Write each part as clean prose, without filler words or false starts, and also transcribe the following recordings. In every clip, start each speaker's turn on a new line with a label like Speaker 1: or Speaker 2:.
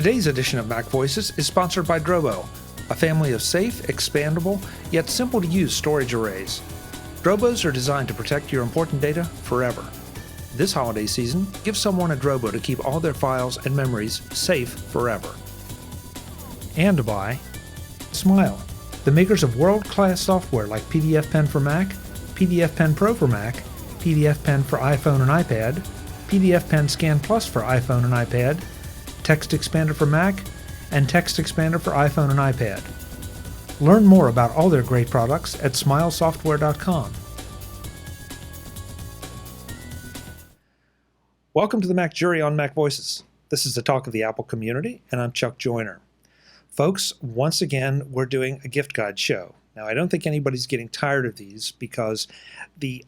Speaker 1: Today's edition of Mac Voices is sponsored by Drobo, a family of safe, expandable, yet simple-to-use storage arrays. Drobos are designed to protect your important data forever. This holiday season, give someone a Drobo to keep all their files and memories safe forever. And by Smile, the makers of world-class software like PDF Pen for Mac, PDF Pen Pro for Mac, PDF Pen for iPhone and iPad, PDF Pen Scan Plus for iPhone and iPad, Text Expander for Mac, and Text Expander for iPhone and iPad. Learn more about all their great products at smilesoftware.com. Welcome to the Mac Jury on Mac Voices. This is the talk of the Apple community, and I'm Chuck Joyner. Folks, once again, we're doing a gift guide show. Now, I don't think anybody's getting tired of these because the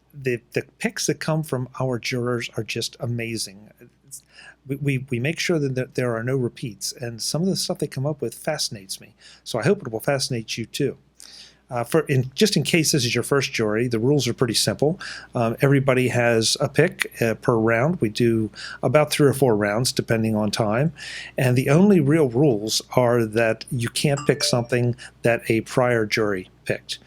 Speaker 1: picks that come from our jurors are just amazing. We make sure that there are no repeats, and some of the stuff they come up with fascinates me. So I hope it will fascinate you too. Just in case this is your first jury, the rules are pretty simple. Everybody has a pick per round. We do about 3 or 4 rounds depending on time. And the only real rules are that you can't pick something that a prior jury picked.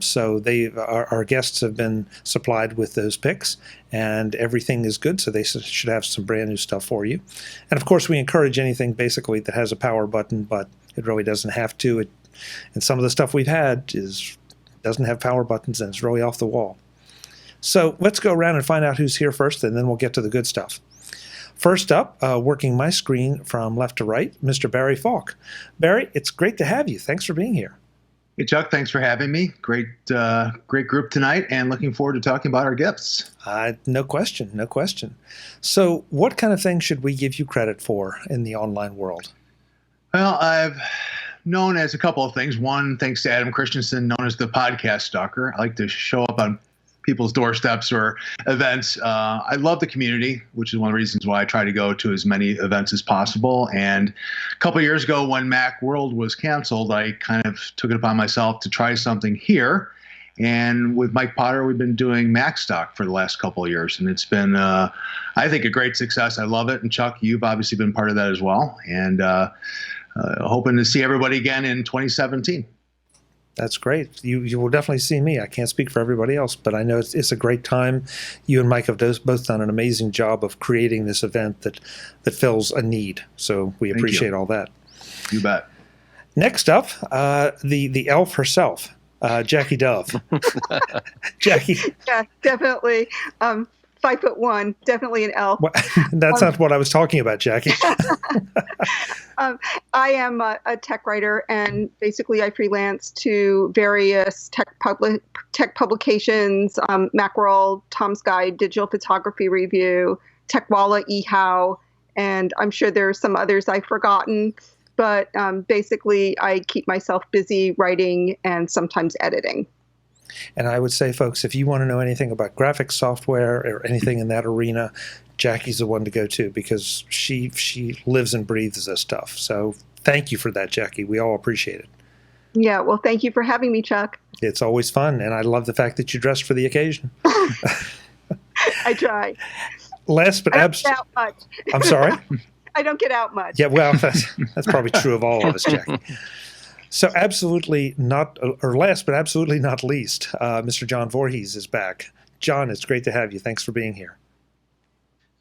Speaker 1: So our guests have been supplied with those picks, and everything is good, so they should have some brand new stuff for you. And of course, we encourage anything basically that has a power button, but it really doesn't have to. And some of the stuff we've had doesn't have power buttons, and it's really off the wall. So let's go around and find out who's here first, and then we'll get to the good stuff. First up, working my screen from left to right, Mr. Barry Fulk. Barry, it's great to have you. Thanks for being here.
Speaker 2: Hey, Chuck, thanks for having me. Great group tonight, and looking forward to talking about our gifts.
Speaker 1: No question. So what kind of things should we give you credit for in the online world?
Speaker 2: Well, I've known as a couple of things. One, thanks to Adam Christensen, known as the podcast stalker. I like to show up on people's doorsteps or events. I love the community, which is one of the reasons why I try to go to as many events as possible. And a couple of years ago, when Mac World was canceled, I kind of took it upon myself to try something here. And with Mike Potter, we've been doing Mac Stock for the last couple of years. And it's been, I think, a great success. I love it. And Chuck, you've obviously been part of that as well. And hoping to see everybody again in 2017.
Speaker 1: That's great. You will definitely see me. I can't speak for everybody else, but I know it's a great time. You and Mike have both done an amazing job of creating this event that fills a need. So we appreciate all that.
Speaker 2: You bet.
Speaker 1: Next up, the elf herself, Jackie Dove. Jackie.
Speaker 3: Yeah, definitely. 5'1", definitely an elf.
Speaker 1: That's not what I was talking about, Jackie.
Speaker 3: I am a tech writer, and basically I freelance to various tech publications, Macworld, Tom's Guide, Digital Photography Review, TechWalla, eHow, and I'm sure there's some others I've forgotten. But basically I keep myself busy writing and sometimes editing.
Speaker 1: And I would say, folks, if you want to know anything about graphics software or anything in that arena, Jackie's the one to go to because she lives and breathes this stuff. So thank you for that, Jackie. We all appreciate it.
Speaker 3: Yeah, well, thank you for having me, Chuck.
Speaker 1: It's always fun, and I love the fact that you dressed for the occasion.
Speaker 3: I try.
Speaker 1: Last but absolutely, I'm sorry?
Speaker 3: I don't get out much.
Speaker 1: Yeah, well, that's probably true of all of us, Jackie. So absolutely not, or last but absolutely not least, Mr. John Voorhees is back. John, it's great to have you. Thanks for being here.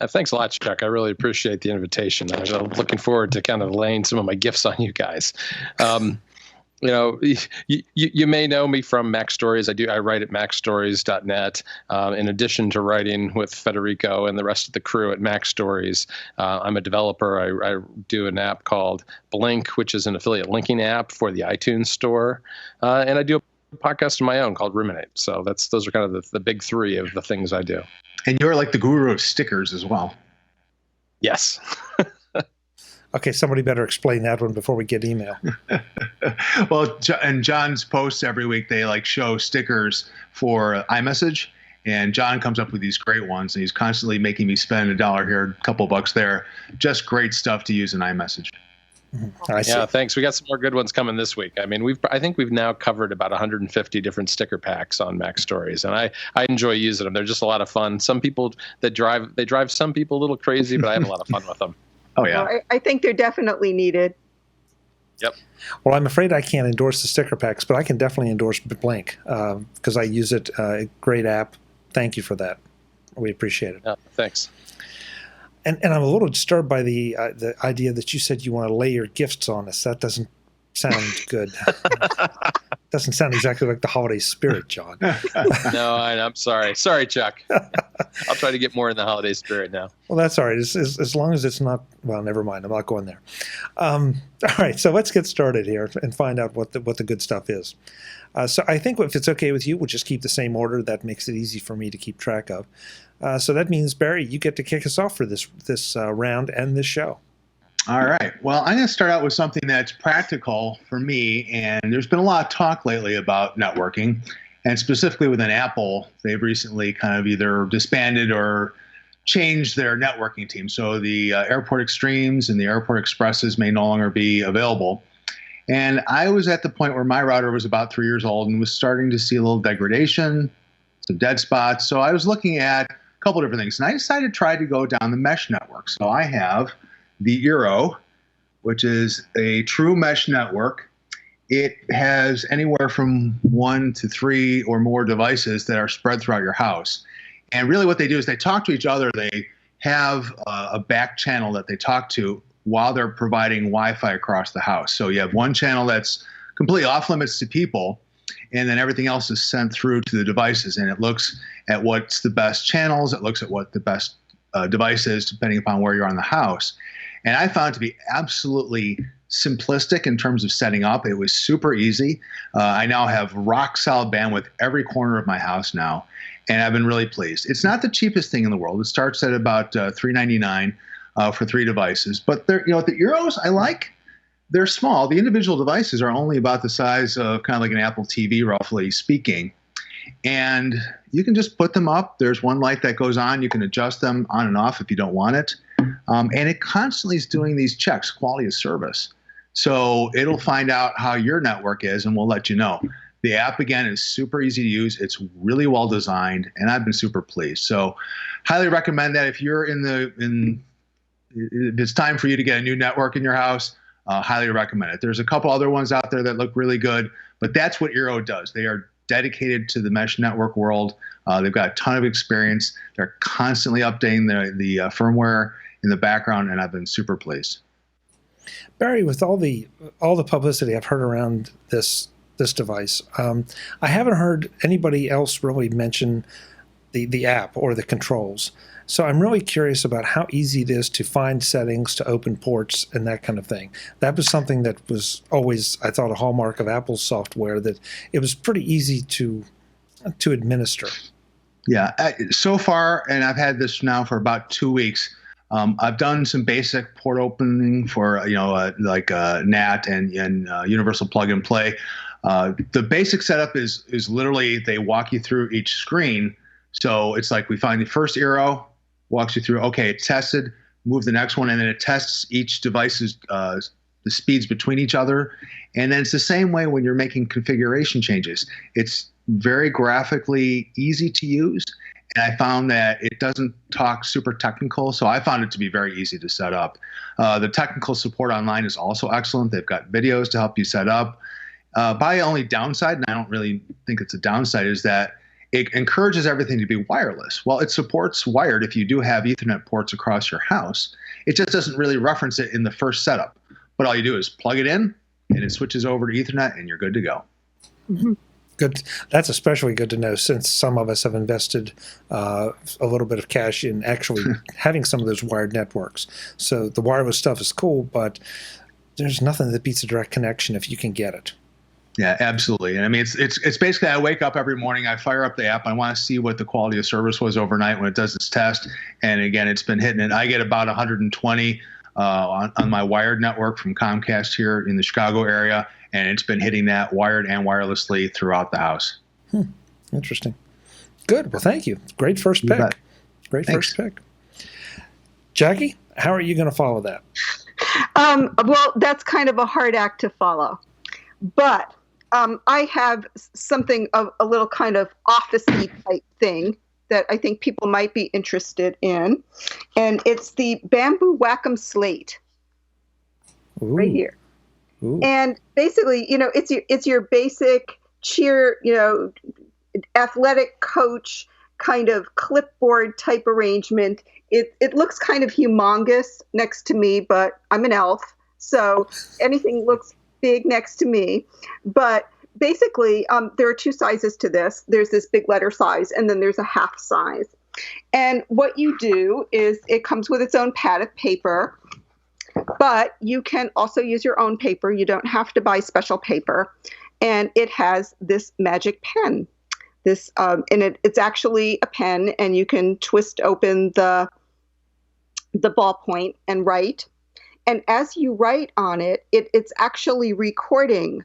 Speaker 4: Thanks a lot, Chuck. I really appreciate the invitation. I'm looking forward to kind of laying some of my gifts on you guys. You may know me from Mac Stories. I write at macstories.net. In addition to writing with Federico and the rest of the crew at Mac Stories, I'm a developer. I do an app called Blink, which is an affiliate linking app for the iTunes store. And I do a podcast of my own called Ruminate. So those are kind of the big 3 of the things I do.
Speaker 2: And you're like the guru of stickers as well.
Speaker 4: Yes.
Speaker 1: Okay, somebody better explain that one before we get email.
Speaker 2: Well, and John's posts every week, they show stickers for iMessage, and John comes up with these great ones, and he's constantly making me spend $1 here, a couple bucks there. Just great stuff to use in iMessage.
Speaker 1: Mm-hmm.
Speaker 4: Yeah, thanks. We got some more good ones coming this week. I mean, I think we've now covered about 150 different sticker packs on Mac Stories, and I enjoy using them. They're just a lot of fun. Some people they drive some people a little crazy, but I have a lot of fun with them.
Speaker 2: Oh, yeah.
Speaker 3: I think they're definitely needed.
Speaker 4: Yep.
Speaker 1: Well, I'm afraid I can't endorse the sticker packs, but I can definitely endorse Blink because I use it. Great app. Thank you for that. We appreciate it.
Speaker 4: Yeah, thanks.
Speaker 1: And I'm a little disturbed by the idea that you said you want to lay your gifts on us. That doesn't sound good. Doesn't sound exactly like the holiday spirit, John.
Speaker 4: No, I'm sorry. Sorry, Chuck. I'll try to get more in the holiday spirit now.
Speaker 1: Well, that's all right. As long as it's not, well, never mind. I'm not going there. All right, so let's get started here and find out what the good stuff is. So I think if it's okay with you, we'll just keep the same order. That makes it easy for me to keep track of. So that means, Barry, you get to kick us off for this round and this show.
Speaker 2: All right. Well, I'm going to start out with something that's practical for me. And there's been a lot of talk lately about networking. And specifically within Apple, they've recently kind of either disbanded or changed their networking team. So the Airport Extremes and the Airport Expresses may no longer be available. And I was at the point where my router was about 3 years old and was starting to see a little degradation, some dead spots. So I was looking at a couple different things. And I decided to try to go down the mesh network. So I have the eero, which is a true mesh network. It has anywhere from 1 to 3 or more devices that are spread throughout your house. And really what they do is they talk to each other. They have a back channel that they talk to while they're providing Wi-Fi across the house. So you have one channel that's completely off limits to people, and then everything else is sent through to the devices. And it looks at what's the best channels. It looks at what the best device is, depending upon where you're on the house. And I found it to be absolutely simplistic in terms of setting up. It was super easy. I now have rock solid bandwidth every corner of my house now, and I've been really pleased. It's not the cheapest thing in the world. It starts at about $399 for 3 devices. But the Eeros I like. They're small. The individual devices are only about the size of kind of like an Apple TV, roughly speaking. And you can just put them up. There's one light that goes on. You can adjust them on and off if you don't want it. And it constantly is doing these checks, quality of service. So it'll find out how your network is, and we'll let you know. The app, again, is super easy to use. It's really well designed, and I've been super pleased. So highly recommend that if you're if it's time for you to get a new network in your house, highly recommend it. There's a couple other ones out there that look really good, but that's what eero does. They are dedicated to the mesh network world. They've got a ton of experience. They're constantly updating the firmware in the background, and I've been super pleased.
Speaker 1: Barry, with all the publicity I've heard around this device, I haven't heard anybody else really mention the app or the controls. So I'm really curious about how easy it is to find settings, to open ports, and that kind of thing. That was something that was always, I thought, a hallmark of Apple's software, that it was pretty easy to administer. Yeah,
Speaker 2: so far, and I've had this now for about 2 weeks, I've done some basic port opening for, like NAT and universal plug and play. The basic setup is literally they walk you through each screen. So it's like we find the first eero, walks you through, okay, it's tested, move the next one, and then it tests each device's the speeds between each other. And then it's the same way when you're making configuration changes. It's very graphically easy to use, and I found that it doesn't talk super technical, so I found it to be very easy to set up. The technical support online is also excellent. They've got videos to help you set up. My only downside, and I don't really think it's a downside, is that it encourages everything to be wireless. Well, it supports wired if you do have Ethernet ports across your house. It just doesn't really reference it in the first setup. But all you do is plug it in, and it switches over to Ethernet, and you're good to go.
Speaker 1: Mm-hmm. Good. That's especially good to know, since some of us have invested a little bit of cash in actually having some of those wired networks. So the wireless stuff is cool, but there's nothing that beats a direct connection if you can get it.
Speaker 2: Yeah, absolutely. And I mean, it's basically, I wake up every morning, I fire up the app, I want to see what the quality of service was overnight when it does its test. And again, it's been hitting it. I get about 120 on my wired network from Comcast here in the Chicago area, and it's been hitting that wired and wirelessly throughout the house.
Speaker 1: Interesting. Good. Well, thank you. Great first pick. Great Thanks. First pick. Jackie, how are you going to follow that?
Speaker 3: Well, that's kind of a hard act to follow. But I have something of a little kind of office-y type thing that I think people might be interested in, and it's the Bamboo Wacom Slate.
Speaker 1: Ooh.
Speaker 3: Right here.
Speaker 1: Ooh.
Speaker 3: And basically, it's your basic cheer, athletic coach kind of clipboard type arrangement. It looks kind of humongous next to me, but I'm an elf, so anything looks big next to me. But basically, there are two sizes to this. There's this big letter size, and then there's a half size. And what you do is it comes with its own pad of paper, but you can also use your own paper. You don't have to buy special paper. And it has this magic pen. It's actually a pen, and you can twist open the ballpoint and write. And as you write on it, it's actually recording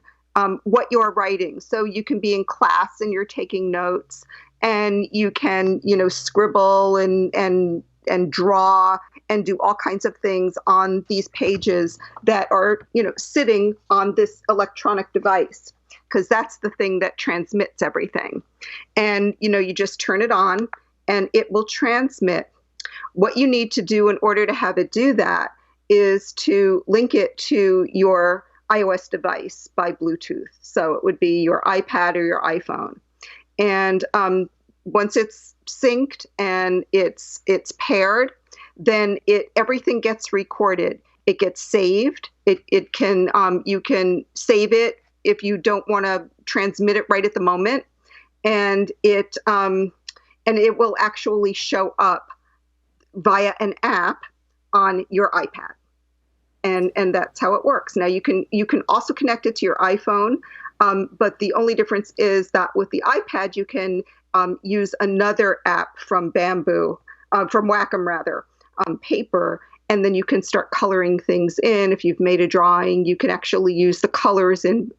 Speaker 3: what you're writing. So you can be in class and you're taking notes, and you can, scribble and draw and do all kinds of things on these pages that are, sitting on this electronic device, because that's the thing that transmits everything. And, you just turn it on and it will transmit. What you need to do in order to have it do that is to link it to your iOS device by Bluetooth. So it would be your iPad or your iPhone. And once it's synced and it's paired, then everything gets recorded. It gets saved. You can save it if you don't want to transmit it right at the moment, and it will actually show up via an app on your iPad, and that's how it works. Now you can also connect it to your iPhone, but the only difference is that with the iPad you can use another app from Wacom rather, paper, and then you can start coloring things in. If you've made a drawing, you can actually use the colors in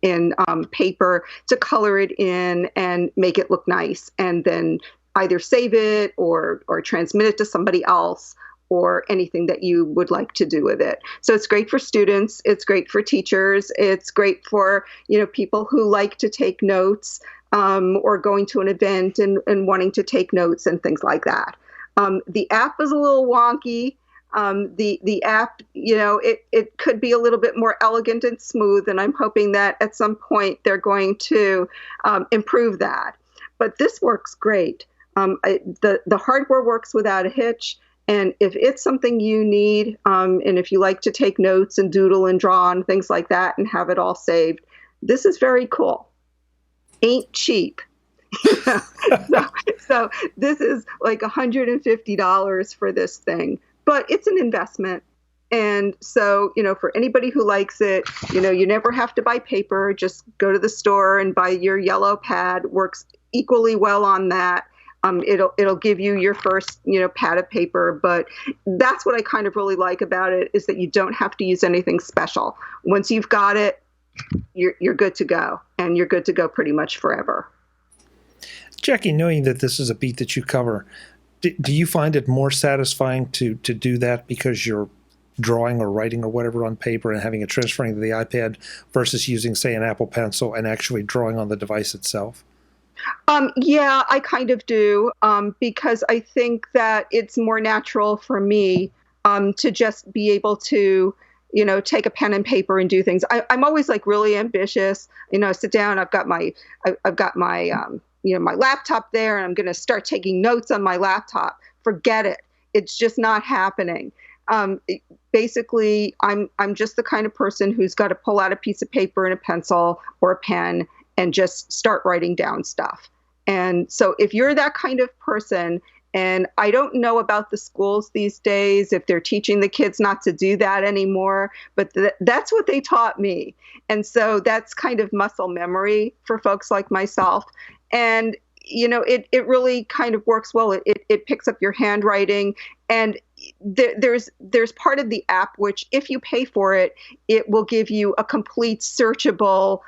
Speaker 3: paper to color it in and make it look nice, and then either save it or transmit it to somebody else, or anything that you would like to do with it. So it's great for students. It's great for teachers. It's great for, people who like to take notes, or going to an event and wanting to take notes and things like that. The app is a little wonky. The app, it could be a little bit more elegant and smooth, and I'm hoping that at some point they're going to improve that. But this works great. The hardware works without a hitch. And if it's something you need, and if you like to take notes and doodle and draw and things like that and have it all saved, this is very cool. Ain't cheap. So this is like $150 for this thing, but it's an investment. And so, for anybody who likes it, you never have to buy paper. Just go to the store and buy your yellow pad. Works equally well on that. It'll give you your first, pad of paper, but that's what I kind of really like about it, is that you don't have to use anything special. Once you've got it, you're good to go, and you're good to go pretty much forever.
Speaker 1: Jackie, knowing that this is a beat that you cover, do you find it more satisfying to do that because you're drawing or writing or whatever on paper and having it transferring to the iPad versus using, say, an Apple Pencil and actually drawing on the device itself?
Speaker 3: Yeah, I kind of do, because I think that it's more natural for me to just be able to, take a pen and paper and do things. I'm always like really ambitious. Sit down. I've got my my laptop there, and I'm going to start taking notes on my laptop. Forget it. It's just not happening. Basically, I'm just the kind of person who's got to pull out a piece of paper and a pencil or a pen and just start writing down stuff. And so if you're that kind of person, and I don't know about the schools these days, if they're teaching the kids not to do that anymore, but that's what they taught me. And so that's kind of muscle memory for folks like myself. And, it really kind of works well. It picks up your handwriting, and there's part of the app which, if you pay for it, it will give you a complete searchable,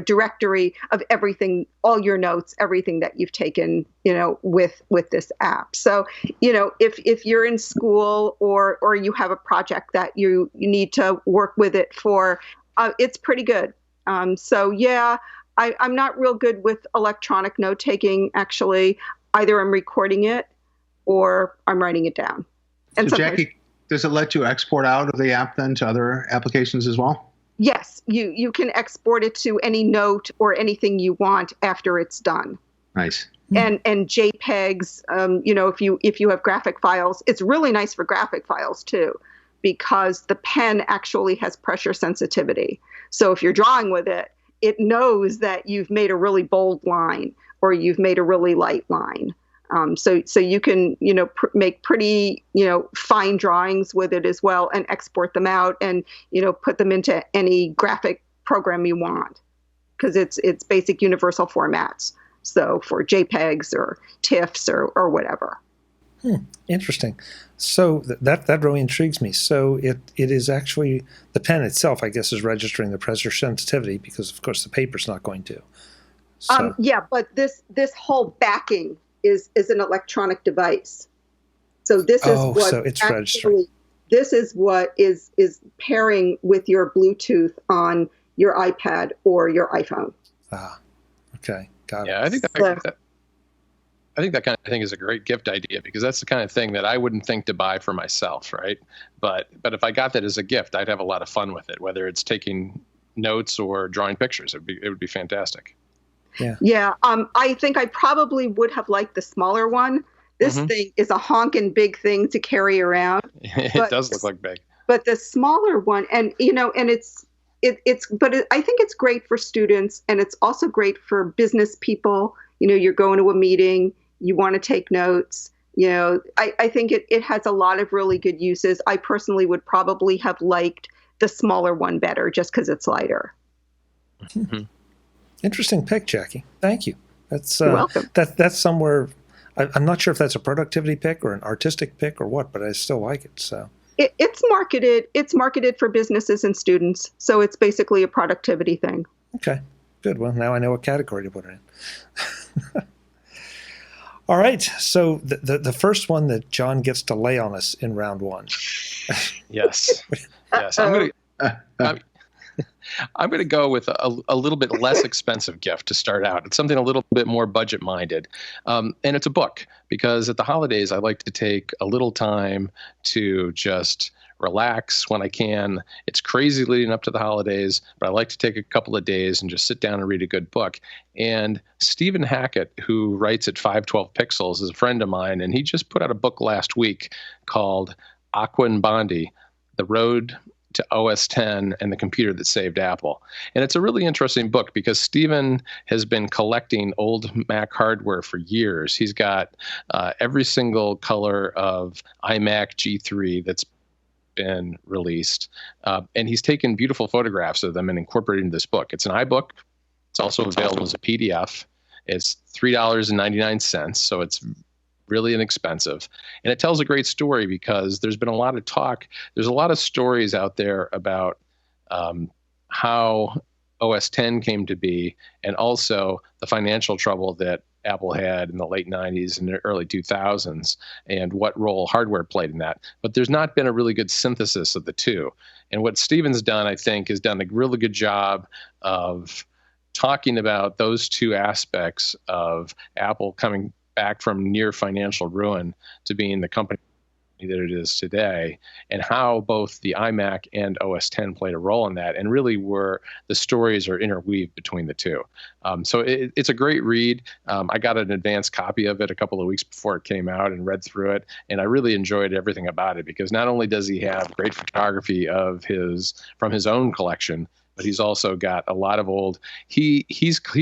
Speaker 3: directory of everything, all your notes, everything that you've taken, with this app. So, if you're in school or you have a project that you need to work with it for, it's pretty good. So yeah. I'm not real good with electronic note taking, actually. either I'm recording it or I'm writing it down. And
Speaker 2: so Jackie, does it let you export out of the app then to other applications as well?
Speaker 3: Yes, you can export it to any note or anything you want after it's done.
Speaker 2: Nice.
Speaker 3: And JPEGs, if you have graphic files, it's really nice for graphic files too, because the pen actually has pressure sensitivity. So if you're drawing with it, it knows that you've made a really bold line or you've made a really light line. So you can, make pretty, fine drawings with it as well and export them out and, put them into any graphic program you want, because it's basic universal formats. So for JPEGs or TIFFs or whatever.
Speaker 1: Interesting. So that really intrigues me. So it is actually, the pen itself, I guess, is registering the pressure sensitivity because, of course, the paper's not going to. So.
Speaker 3: But this whole backing is an electronic device. So this is what
Speaker 1: so it's registering.
Speaker 3: This is what is pairing with your Bluetooth on your iPad or your iPhone.
Speaker 1: Okay. Got it.
Speaker 4: Yeah, I think that kind of thing is a great gift idea, because that's the kind of thing that I wouldn't think to buy for myself, right? But if I got that as a gift, I'd have a lot of fun with it, whether it's taking notes or drawing pictures. It would be fantastic.
Speaker 3: Yeah. I think I probably would have liked the smaller one. This thing is a honking big thing to carry around.
Speaker 4: It does look like big.
Speaker 3: But the smaller one, and I think it's great for students, and it's also great for business people. You're going to a meeting, you want to take notes. I think it has a lot of really good uses. I personally would probably have liked the smaller one better just because it's lighter.
Speaker 1: Mm-hmm. Interesting pick, Jackie. Thank you.
Speaker 3: You're welcome.
Speaker 1: That's somewhere. I'm not sure if that's a productivity pick or an artistic pick or what, but I still like it. So.
Speaker 3: It's marketed. It's marketed for businesses and students, so it's basically a productivity thing.
Speaker 1: Okay, good. Well, now I know what category to put it in. All right. So the first one that John gets to lay on us in round one.
Speaker 4: Yes. I'm going to go with a little bit less expensive gift to start out. It's something a little bit more budget-minded. And it's a book, because at the holidays, I like to take a little time to just relax when I can. It's crazy leading up to the holidays, but I like to take a couple of days and just sit down and read a good book. And Stephen Hackett, who writes at 512 Pixels, is a friend of mine, and he just put out a book last week called Aqua and Bondi, The Road to OS 10 and the Computer That Saved Apple. And it's a really interesting book because Stephen has been collecting old Mac hardware for years. He's got every single color of iMac G3 that's been released. And he's taken beautiful photographs of them and incorporated into this book. It's an iBook. It's also available as a PDF. It's $3.99, so it's really inexpensive. And it tells a great story because there's been a lot of talk. There's a lot of stories out there about how OS 10 came to be, and also the financial trouble that Apple had in the late 90s and the early 2000s, and what role hardware played in that. But there's not been a really good synthesis of the two. And what Stephen's done, I think, is done a really good job of talking about those two aspects of Apple coming back from near financial ruin to being the company that it is today, and how both the iMac and OS 10 played a role in that, and really where the stories are interweaved between the two. So it's a great read. I got an advanced copy of it a couple of weeks before it came out and read through it, and I really enjoyed everything about it, because not only does he have great photography from his own collection, but he's also got a lot of old. He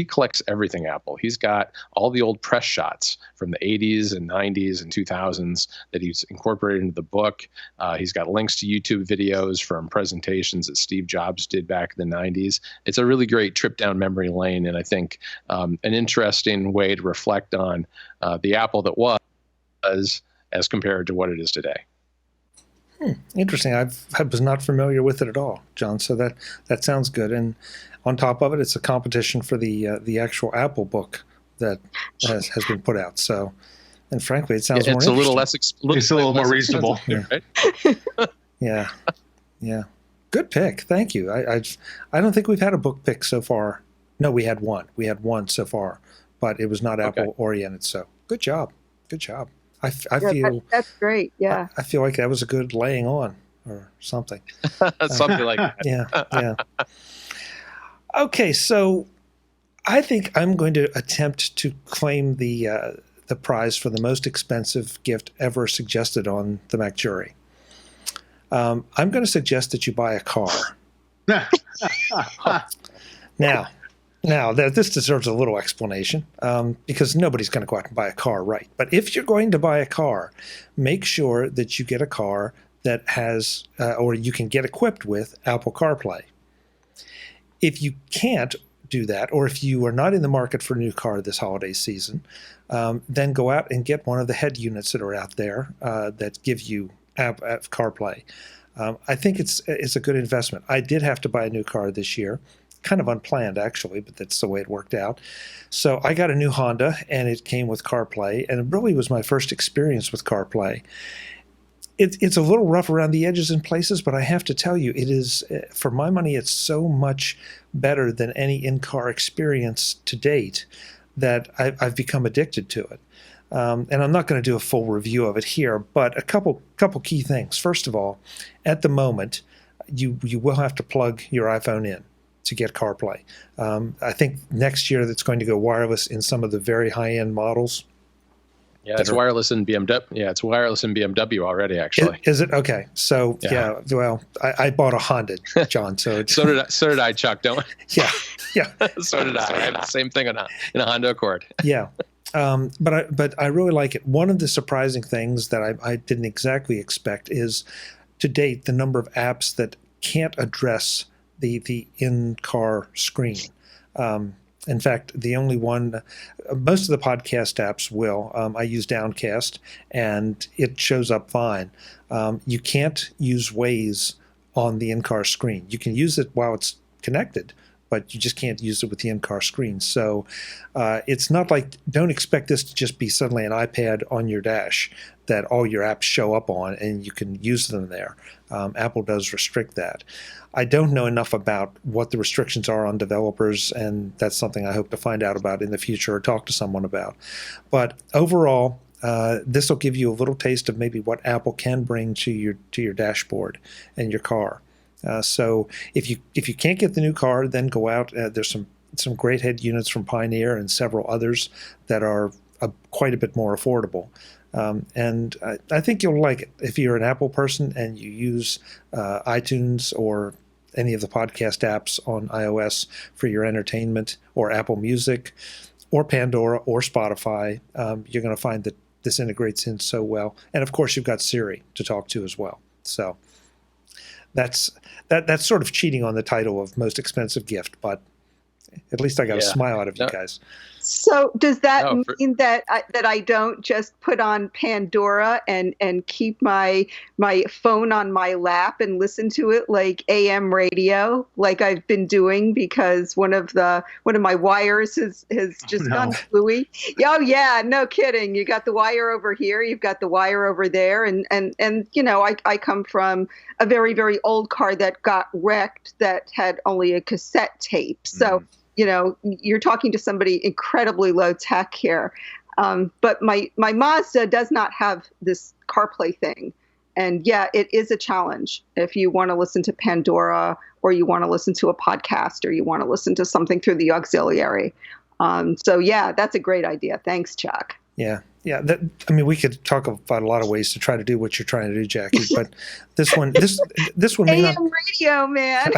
Speaker 4: collects everything Apple. He's got all the old press shots from the 80s and 90s and 2000s that he's incorporated into the book. He's got links to YouTube videos from presentations that Steve Jobs did back in the 90s. It's a really great trip down memory lane, and I think an interesting way to reflect on the Apple that was as compared to what it is today.
Speaker 1: Interesting. I was not familiar with it at all, John. So that sounds good. And on top of it, it's a competition for the actual Apple book that has been put out. So, and frankly, it sounds more interesting.
Speaker 2: It's a little more reasonable.
Speaker 1: Yeah. Right? Yeah. Good pick. Thank you. I don't think we've had a book pick so far. No, we had one. We had one so far, but it was not Apple oriented. So good job. I feel
Speaker 3: that's great. Yeah.
Speaker 1: I feel like that was a good laying on or something.
Speaker 4: Something like that.
Speaker 1: Yeah. Okay, so I think I'm going to attempt to claim the prize for the most expensive gift ever suggested on the MacJury. I'm going to suggest that you buy a car. Now, this deserves a little explanation because nobody's going to go out and buy a car, right? But if you're going to buy a car, make sure that you get a car that has, or you can get equipped with Apple CarPlay. If you can't do that, or if you are not in the market for a new car this holiday season, then go out and get one of the head units that are out there that give you CarPlay. I think it's a good investment. I did have to buy a new car this year, kind of unplanned actually, but that's the way it worked out. So I got a new Honda, and it came with CarPlay, and it really was my first experience with CarPlay. It's a little rough around the edges in places, but I have to tell you, it is, for my money, it's so much better than any in-car experience to date that I've become addicted to it. And I'm not going to do a full review of it here, but a couple key things. First of all, at the moment, you will have to plug your iPhone in to get CarPlay. I think next year that's going to go wireless in some of the very high-end models.
Speaker 4: Yeah, it's wireless in BMW. Yeah, it's wireless in BMW already, actually.
Speaker 1: Is it? Okay. So, yeah well, I bought a Honda, John. So
Speaker 4: so did I, Chuck. Don't.
Speaker 1: Yeah.
Speaker 4: So did I. I have the same thing in a Honda Accord.
Speaker 1: Yeah. But I really like it. One of the surprising things that I didn't exactly expect is, to date, the number of apps that can't address the in-car screen. In fact, the only one, most of the podcast apps will. I use Downcast, and it shows up fine. You can't use Waze on the in-car screen. You can use it while it's connected, but you just can't use it with the in-car screen. So it's not like, don't expect this to just be suddenly an iPad on your dash that all your apps show up on and you can use them there. Apple does restrict that. I don't know enough about what the restrictions are on developers, and that's something I hope to find out about in the future or talk to someone about. But overall, this will give you a little taste of maybe what Apple can bring to your dashboard and your car. So if you can't get the new car, then go out. There's some great head units from Pioneer and several others that are quite a bit more affordable. And I think you'll like it. If you're an Apple person and you use iTunes or any of the podcast apps on iOS for your entertainment, or Apple Music or Pandora or Spotify, you're going to find that this integrates in so well. And of course, you've got Siri to talk to as well. So that's sort of cheating on the title of most expensive gift, but at least I got a smile out of you guys.
Speaker 3: So does that mean that I don't just put on Pandora and keep my phone on my lap and listen to it like AM radio, like I've been doing, because one of my wires has just gone fluey? Oh yeah, no kidding. You got the wire over here, you've got the wire over there, and you know, I come from a very, very old car that got wrecked that had only a cassette tape. So you know, you're talking to somebody incredibly low tech here. But my Mazda does not have this CarPlay thing. And yeah, it is a challenge if you want to listen to Pandora, or you want to listen to a podcast, or you want to listen to something through the auxiliary. So yeah, that's a great idea. Thanks, Chuck.
Speaker 1: Yeah. We could talk about a lot of ways to try to do what you're trying to do, Jackie. But this one may not.
Speaker 3: AM radio, man.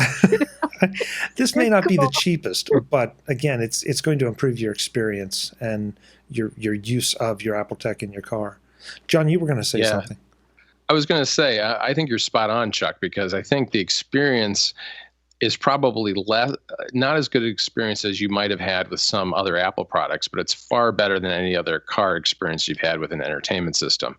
Speaker 1: This may not be the cheapest, but again, it's going to improve your experience and your use of your Apple Tech in your car. John, you were going to say something.
Speaker 4: I was going to say, I think you're spot on, Chuck, because I think the experience is probably not as good an experience as you might have had with some other Apple products, but it's far better than any other car experience you've had with an entertainment system.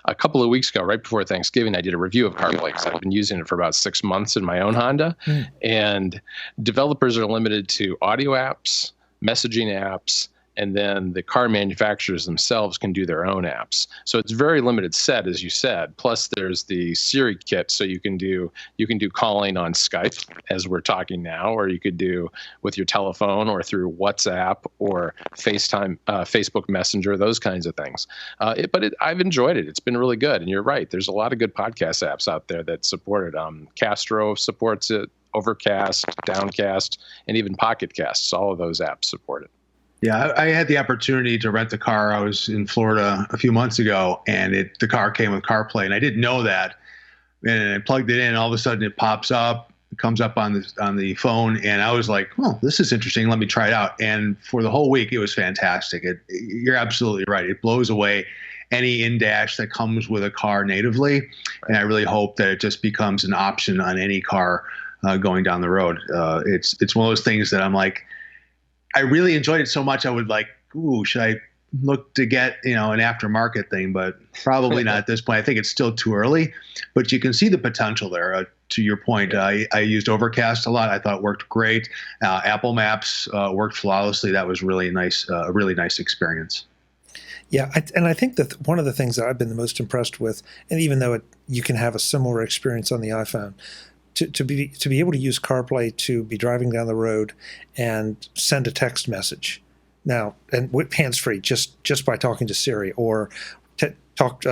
Speaker 4: A couple of weeks ago, right before Thanksgiving, I did a review of CarPlay because I've been using it for about 6 months in my own Honda. And developers are limited to audio apps, messaging apps, and then the car manufacturers themselves can do their own apps. So it's very limited set, as you said. Plus, there's the Siri kit, so you can do calling on Skype as we're talking now, or you could do with your telephone or through WhatsApp or FaceTime, Facebook Messenger, those kinds of things. I've enjoyed it. It's been really good. And you're right. There's a lot of good podcast apps out there that support it. Castro supports it, Overcast, Downcast, and even Pocket Casts. All of those apps support it.
Speaker 2: Yeah, I had the opportunity to rent a car. I was in Florida a few months ago, and the car came with CarPlay, and I didn't know that. And I plugged it in, and all of a sudden it pops up, it comes up on the phone, and I was like, "Oh, this is interesting. Let me try it out." And for the whole week, it was fantastic. You're absolutely right. It blows away any in-dash that comes with a car natively, and I really hope that it just becomes an option on any car going down the road. It's one of those things that I'm like, I really enjoyed it so much. I would like, ooh, should I look to get, an aftermarket thing, but probably not at this point. I think it's still too early, but you can see the potential there. To your point, I used Overcast a lot. I thought it worked great. Apple Maps worked flawlessly. That was really nice, a really nice experience.
Speaker 1: Yeah, I think that one of the things that I've been the most impressed with, and even though you can have a similar experience on the iPhone, to be able to use CarPlay to be driving down the road and send a text message now, and with hands-free, just by talking to Siri, or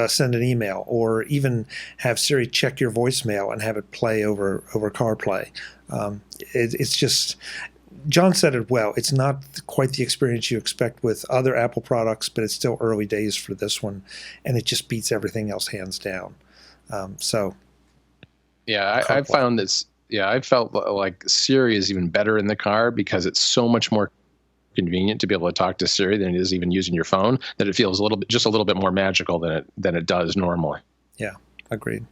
Speaker 1: send an email, or even have Siri check your voicemail and have it play over CarPlay. It's just, John said it well. It's not quite the experience you expect with other Apple products, but it's still early days for this one, and it just beats everything else hands down.
Speaker 4: Yeah, I found this. Yeah, I felt like Siri is even better in the car because it's so much more convenient to be able to talk to Siri than it is even using your phone. That it feels a little bit more magical than it does normally.
Speaker 1: Yeah, agreed.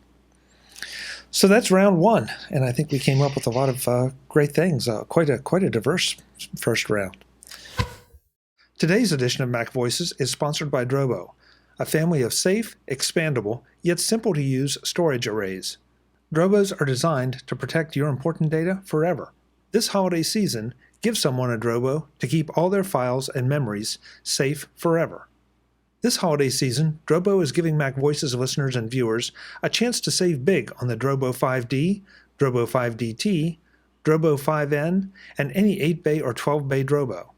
Speaker 1: So that's round one, and I think we came up with a lot of great things. Quite a diverse first round. Today's edition of Mac Voices is sponsored by Drobo, a family of safe, expandable, yet simple to use storage arrays. Drobos are designed to protect your important data forever. This holiday season, give someone a Drobo to keep all their files and memories safe forever. This holiday season, Drobo is giving Mac Voices listeners and viewers a chance to save big on the Drobo 5D, Drobo 5DT, Drobo 5N, and any 8-bay or 12-bay Drobo.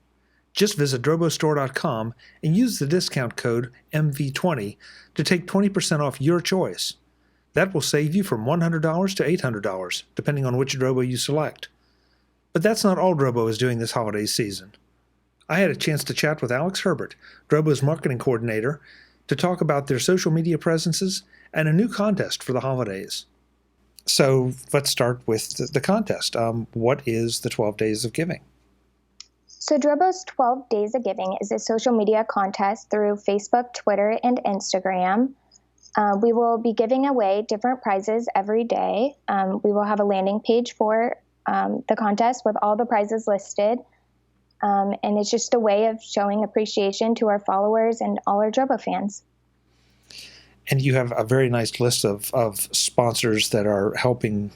Speaker 1: Just visit drobostore.com and use the discount code MV20 to take 20% off your choice. That will save you from $100 to $800, depending on which Drobo you select. But that's not all Drobo is doing this holiday season. I had a chance to chat with Alex Herbert, Drobo's marketing coordinator, to talk about their social media presences and a new contest for the holidays. So let's start with the contest. What is the 12 Days of Giving?
Speaker 5: So Drobo's 12 Days of Giving is a social media contest through Facebook, Twitter, and Instagram. We will be giving away different prizes every day. We will have a landing page for the contest with all the prizes listed. And it's just a way of showing appreciation to our followers and all our Drobo fans.
Speaker 1: And you have a very nice list of sponsors that are helping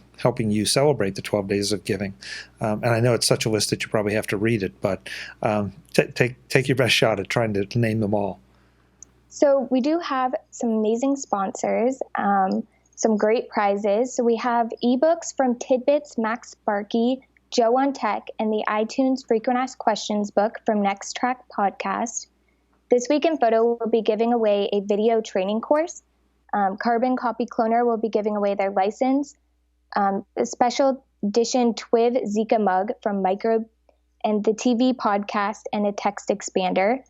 Speaker 1: you celebrate the 12 Days of Giving. And I know it's such a list that you probably have to read it, but take your best shot at trying to name them all.
Speaker 5: So we do have some amazing sponsors, some great prizes. So we have ebooks from Tidbits, Max Sparky, Joe on Tech, and the iTunes Frequent Asked Questions book from Next Track Podcast. This Week in Photo will be giving away a video training course. Carbon Copy Cloner will be giving away their license. A special edition TWIV Zika mug from Microbe, and the TV podcast and a text expander.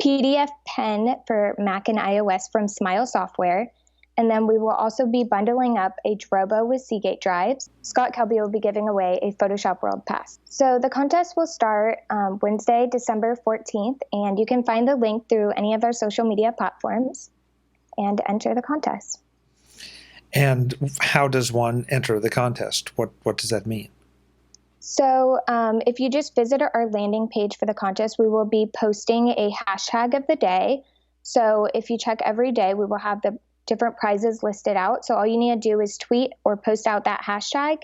Speaker 5: PDF pen for Mac and iOS from Smile Software. And then we will also be bundling up a Drobo with Seagate drives. Scott Kelby will be giving away a Photoshop World Pass. So the contest will start Wednesday, December 14th, and you can find the link through any of our social media platforms and enter the contest.
Speaker 1: And how does one enter the contest? What does that mean?
Speaker 5: So if you just visit our landing page for the contest, we will be posting a hashtag of the day. So if you check every day, we will have the different prizes listed out. So all you need to do is tweet or post out that hashtag,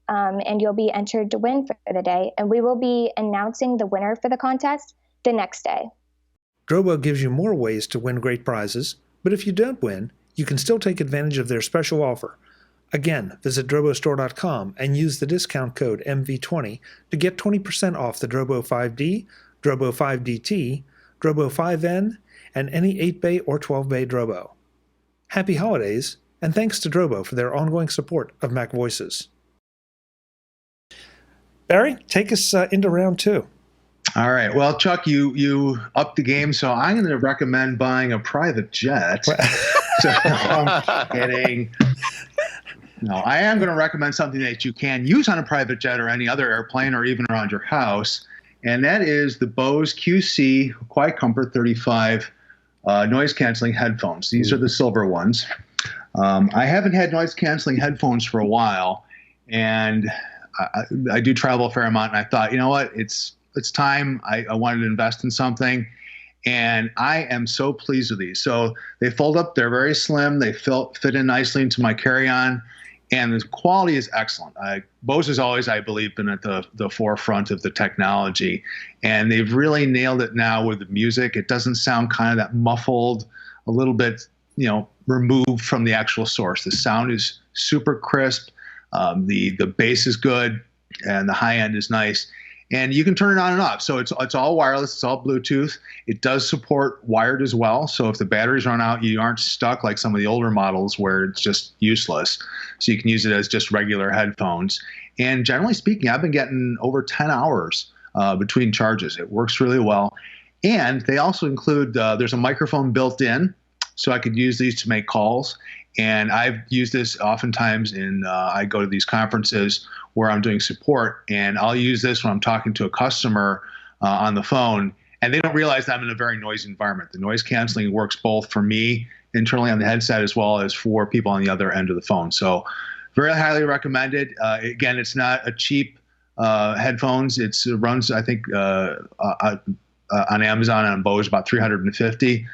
Speaker 5: and you'll be entered to win for the day. And we will be announcing the winner for the contest the next day.
Speaker 1: Drobo gives you more ways to win great prizes, but if you don't win, you can still take advantage of their special offer. Again, visit drobostore.com and use the discount code MV20 to get 20% off the Drobo 5D, Drobo 5DT, Drobo 5N, and any 8-bay or 12-bay Drobo. Happy holidays, and thanks to Drobo for their ongoing support of MacVoices. Barry, take us into round 2.
Speaker 2: All right. Well, Chuck, you upped the game, so I'm going to recommend buying a private jet. So, I'm kidding. No, I am going to recommend something that you can use on a private jet or any other airplane or even around your house, and that is the Bose QC QuietComfort 35 noise-canceling headphones. These are the silver ones. I haven't had noise-canceling headphones for a while, and I do travel a fair amount, and I thought, you know what, it's time. I wanted to invest in something, and I am so pleased with these. So they fold up. They're very slim. They fit in nicely into my carry-on, and the quality is excellent. Bose has always, I believe, been at the forefront of the technology, and they've really nailed it now with the music. It doesn't sound kind of that muffled, a little bit, removed from the actual source. The sound is super crisp. The bass is good, and the high end is nice. And you can turn it on and off. So it's all wireless. It's all Bluetooth. It does support wired as well. So if the batteries run out, you aren't stuck like some of the older models where it's just useless. So you can use it as just regular headphones. And generally speaking, I've been getting over 10 hours between charges. It works really well. And they also include, there's a microphone built in, so I could use these to make calls. And I've used this oftentimes I go to these conferences where I'm doing support, and I'll use this when I'm talking to a customer on the phone, and they don't realize that I'm in a very noisy environment. The noise canceling works both for me internally on the headset as well as for people on the other end of the phone. So very highly recommended. Again, it's not a cheap headphones. It runs, I think, on Amazon and on Bose about $350.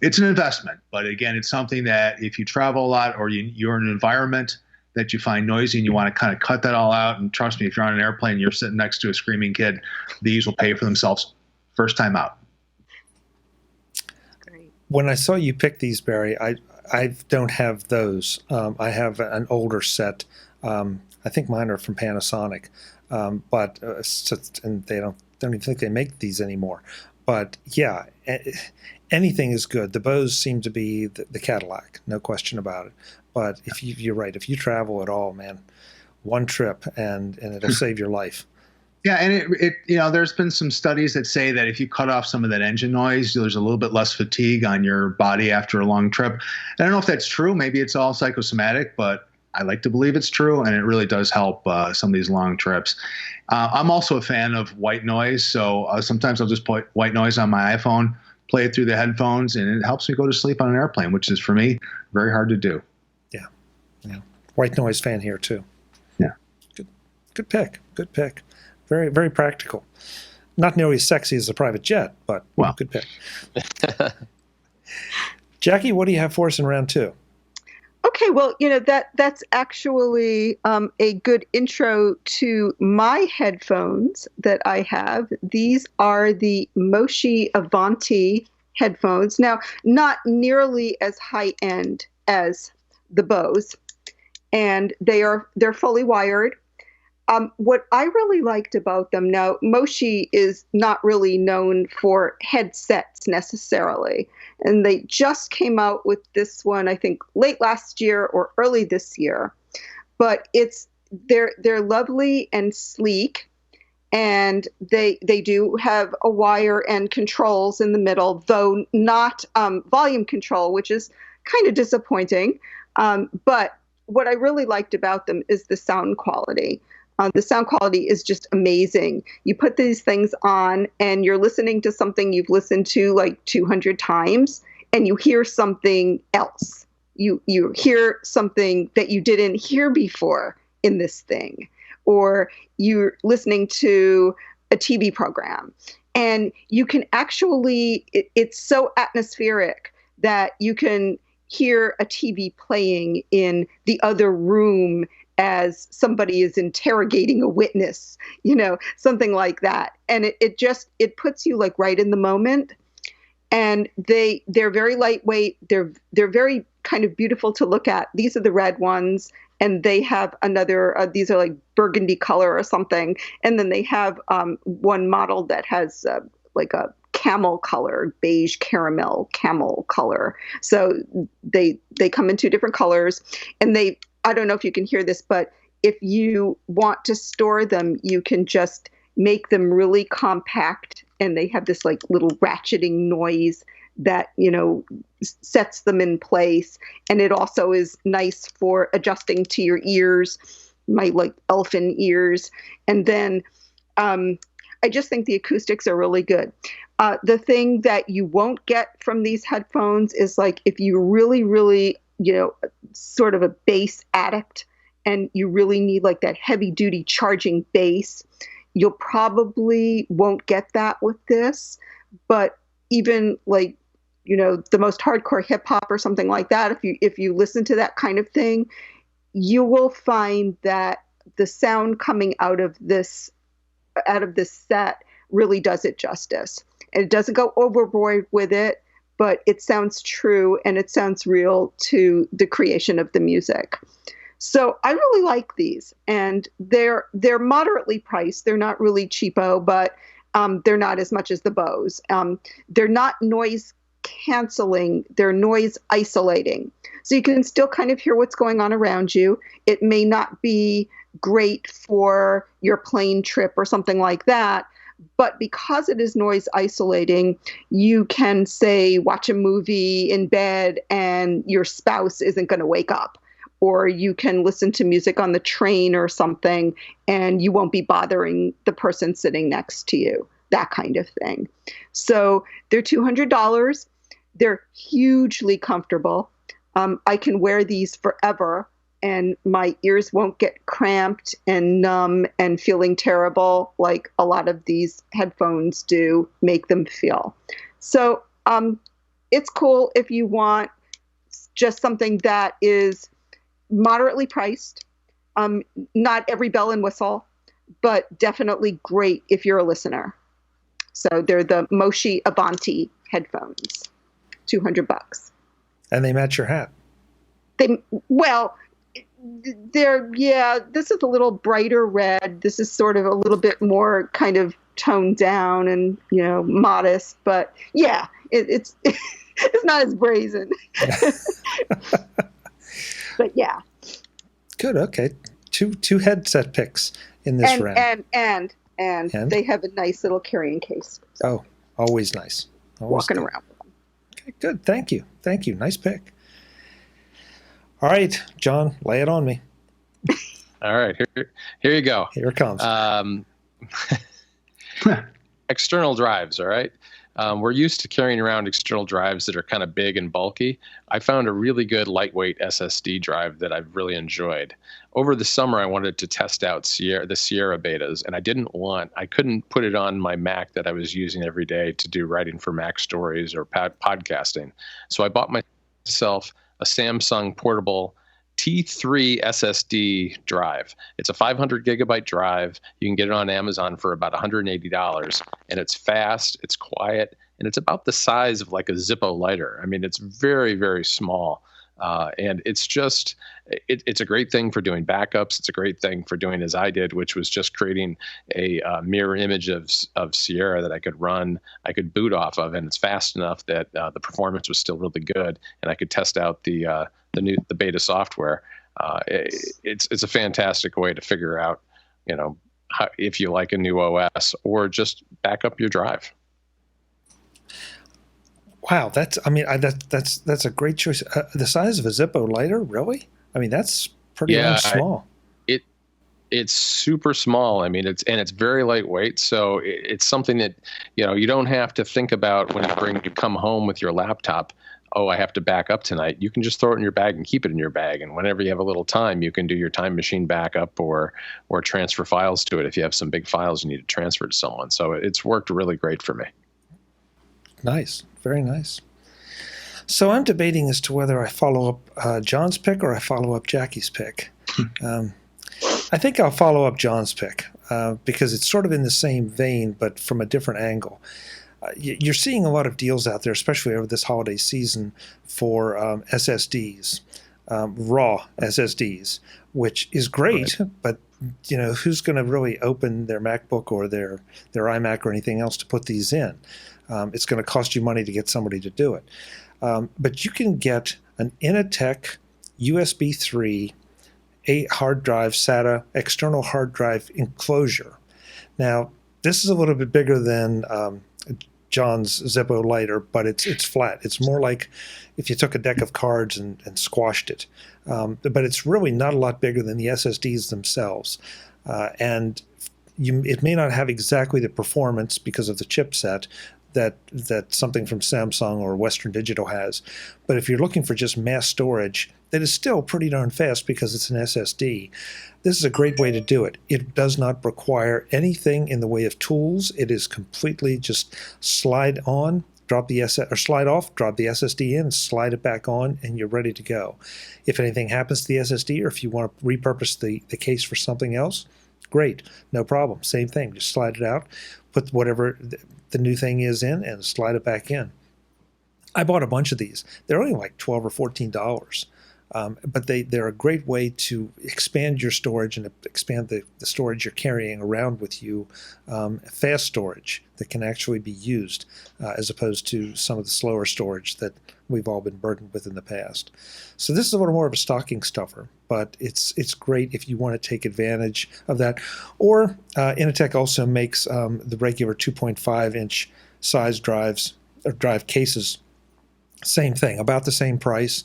Speaker 2: It's an investment, but again, it's something that if you travel a lot or you're in an environment that you find noisy and you want to kind of cut that all out, and trust me, if you're on an airplane and you're sitting next to a screaming kid, these will pay for themselves first time out.
Speaker 3: Great.
Speaker 1: When I saw you pick these, Barry, I don't have those. I have an older set. I think mine are from Panasonic, but and they don't even think they make these anymore. But yeah, anything is good. The Bose seem to be the Cadillac, no question about it. But if you're right, if you travel at all, man, one trip and it'll save your life.
Speaker 2: Yeah, and it there's been some studies that say that if you cut off some of that engine noise, there's a little bit less fatigue on your body after a long trip. I don't know if that's true. Maybe it's all psychosomatic, but I like to believe it's true, and it really does help some of these long trips. I'm also a fan of white noise, so sometimes I'll just put white noise on my iPhone, play it through the headphones, and it helps me go to sleep on an airplane, which is, for me, very hard to do.
Speaker 1: Yeah. White noise fan here, too.
Speaker 2: Yeah.
Speaker 1: Good pick. Very, very practical. Not nearly as sexy as a private jet, but good pick. Jackie, what do you have for us in round 2?
Speaker 3: Okay, well, that's actually a good intro to my headphones that I have. These are the Moshi Avanti headphones. Now, not nearly as high end as the Bose, and they're fully wired. What I really liked about them, now Moshi is not really known for headsets necessarily, and they just came out with this one, I think late last year or early this year. But they're lovely and sleek, and they do have a wire and controls in the middle, though not volume control, which is kind of disappointing. But what I really liked about them is the sound quality. The sound quality is just amazing. You put these things on and you're listening to something you've listened to like 200 times, and you hear something else. You hear something that you didn't hear before in this thing, or you're listening to a TV program, and you can actually, it's so atmospheric that you can hear a TV playing in the other room as somebody is interrogating a witness, you know, something like that. And it puts you like right in the moment. And they're very lightweight. They're very kind of beautiful to look at. These are the red ones, and they have another. These are like burgundy color or something. And then they have one model that has like a camel color, beige caramel camel color. So they come in 2 different colors, and I don't know if you can hear this, but if you want to store them, you can just make them really compact, and they have this like little ratcheting noise that, you know, sets them in place. And it also is nice for adjusting to your ears, my like elfin ears. And then I just think the acoustics are really good. The thing that you won't get from these headphones is like if you really, really, you know, sort of a bass addict and you really need like that heavy duty charging bass, you'll probably won't get that with this. But even like, you know, the most hardcore hip hop or something like that, if you listen to that kind of thing, you will find that the sound coming out of this set really does it justice. And it doesn't go overboard with it, but it sounds true and it sounds real to the creation of the music. So I really like these, and they're moderately priced. They're not really cheapo, but they're not as much as the Bose. They're not noise canceling, they're noise isolating. So you can still kind of hear what's going on around you. It may not be great for your plane trip or something like that, but because it is noise isolating, you can say watch a movie in bed and your spouse isn't going to wake up. Or you can listen to music on the train or something and you won't be bothering the person sitting next to you, that kind of thing. So they're $200. They're hugely comfortable. I can wear these forever and my ears won't get cramped and numb and feeling terrible like a lot of these headphones do make them feel. So it's cool if you want just something that is moderately priced, not every bell and whistle, but definitely great if you're a listener. So they're the Moshi Avanti headphones, $200.
Speaker 1: And they match your hat.
Speaker 3: This is a little brighter red. This is sort of a little bit more kind of toned down and, you know, modest, but yeah, it's it's not as brazen. But yeah.
Speaker 1: Good. Okay. Two headset picks in this round.
Speaker 3: And they have a nice little carrying case.
Speaker 1: Oh, always nice.
Speaker 3: Walking around with them.
Speaker 1: Okay, good. Thank you. Nice pick. All right, John, lay it on me.
Speaker 4: All right. Here you go.
Speaker 1: Here it comes.
Speaker 4: External drives. All right. We're used to carrying around external drives that are kind of big and bulky. I found a really good lightweight SSD drive that I've really enjoyed. Over the summer, I wanted to test out the Sierra betas, and I couldn't put it on my Mac that I was using every day to do writing for Mac Stories or podcasting. So I bought myself a Samsung portable T3 SSD drive. It's a 500 gigabyte drive. You can get it on Amazon for about $180, and it's fast, it's quiet, and it's about the size of like a Zippo lighter. I mean, it's very, very small. And it's just, it's a great thing for doing backups. It's a great thing for doing as I did, which was just creating a mirror image of Sierra that I could run, I could boot off of, and it's fast enough that the performance was still really good, and I could test out the beta software. It's a fantastic way to figure out, you know, if you like a new OS or just back up your drive.
Speaker 1: Wow, that's a great choice. The size of a Zippo lighter, really? I mean, that's pretty small.
Speaker 4: It's super small. I mean, it's very lightweight. So it's something that, you know, you don't have to think about when you come home with your laptop. Oh, I have to back up tonight. You can just throw it in your bag and keep it in your bag. And whenever you have a little time, you can do your time machine backup or transfer files to it if you have some big files you need to transfer to someone. So it's worked really great for me.
Speaker 1: Nice. Very nice. So I'm debating as to whether I follow up John's pick or I follow up Jackie's pick. I think I'll follow up John's pick because it's sort of in the same vein, but from a different angle. You're seeing a lot of deals out there, especially over this holiday season, for SSDs, raw SSDs, which is great, right. But who's going to really open their MacBook or their iMac or anything else to put these in? It's going to cost you money to get somebody to do it. But you can get an Initech USB 3 hard drive SATA external hard drive enclosure. Now, this is a little bit bigger than John's Zippo lighter, but it's flat. It's more like if you took a deck of cards and squashed it. But it's really not a lot bigger than the SSDs themselves. And it may not have exactly the performance because of the chipset that something from Samsung or Western Digital has. But if you're looking for just mass storage, that is still pretty darn fast because it's an SSD. This is a great way to do it. It does not require anything in the way of tools. It is completely just slide on, slide off, drop the SSD in, slide it back on, and you're ready to go. If anything happens to the SSD or if you want to repurpose the case for something else, great, no problem. Same thing, just slide it out, put whatever the new thing is in, and slide it back in. I bought a bunch of these. They're only like $12 or $14. But they're a great way to expand your storage and expand the storage you're carrying around with you, fast storage that can actually be used as opposed to some of the slower storage that we've all been burdened with in the past. So this is a little more of a stocking stuffer, but it's great if you want to take advantage of that. Or Initech also makes the regular 2.5-inch size drives or drive cases. Same thing, about the same price.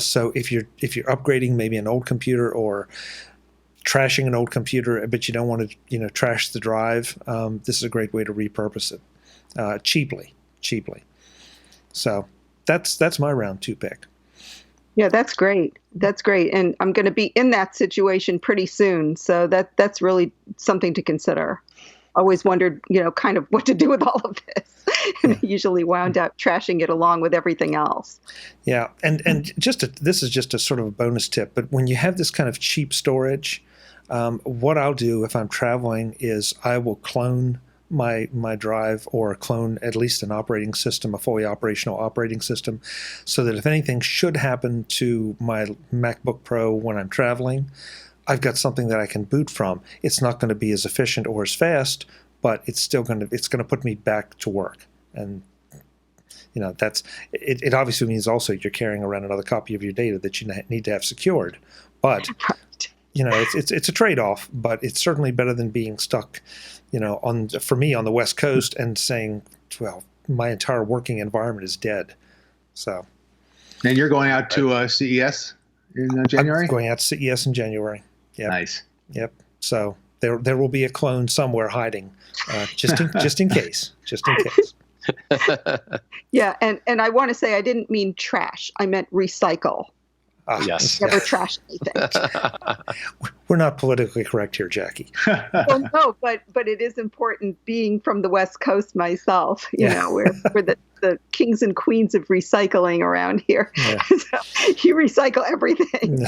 Speaker 1: So if you're upgrading maybe an old computer or trashing an old computer, but you don't want to trash the drive, this is a great way to repurpose it cheaply. So that's my round 2 pick.
Speaker 3: Yeah, that's great. That's great, and I'm going to be in that situation pretty soon. So that's really something to consider. Always wondered, kind of what to do with all of this. And usually wound up trashing it along with everything else. Yeah, and this is just a sort of a bonus tip, but when you have this kind of cheap storage, what I'll do if I'm traveling is I will clone my drive or clone at least an operating system, a fully operational operating system, so that if anything should happen to my MacBook Pro when I'm traveling, I've got something that I can boot from. It's not going to be as efficient or as fast, but it's going to put me back to work. And that's it. Obviously means also you're carrying around another copy of your data that you need to have secured. But it's a trade-off. But it's certainly better than being stuck, for me on the West Coast and saying, well, my entire working environment is dead. So. And you're going out to CES in January? I'm going out to CES in January. Yep. Nice. Yep. So there will be a clone somewhere hiding, just in case. Yeah, and I want to say I didn't mean trash. I meant recycle. Yes. Never trash anything. We're not politically correct here, Jackie. Well, no, but it is important. Being from the West Coast myself, we're the kings and queens of recycling around here. Yeah. So you recycle everything,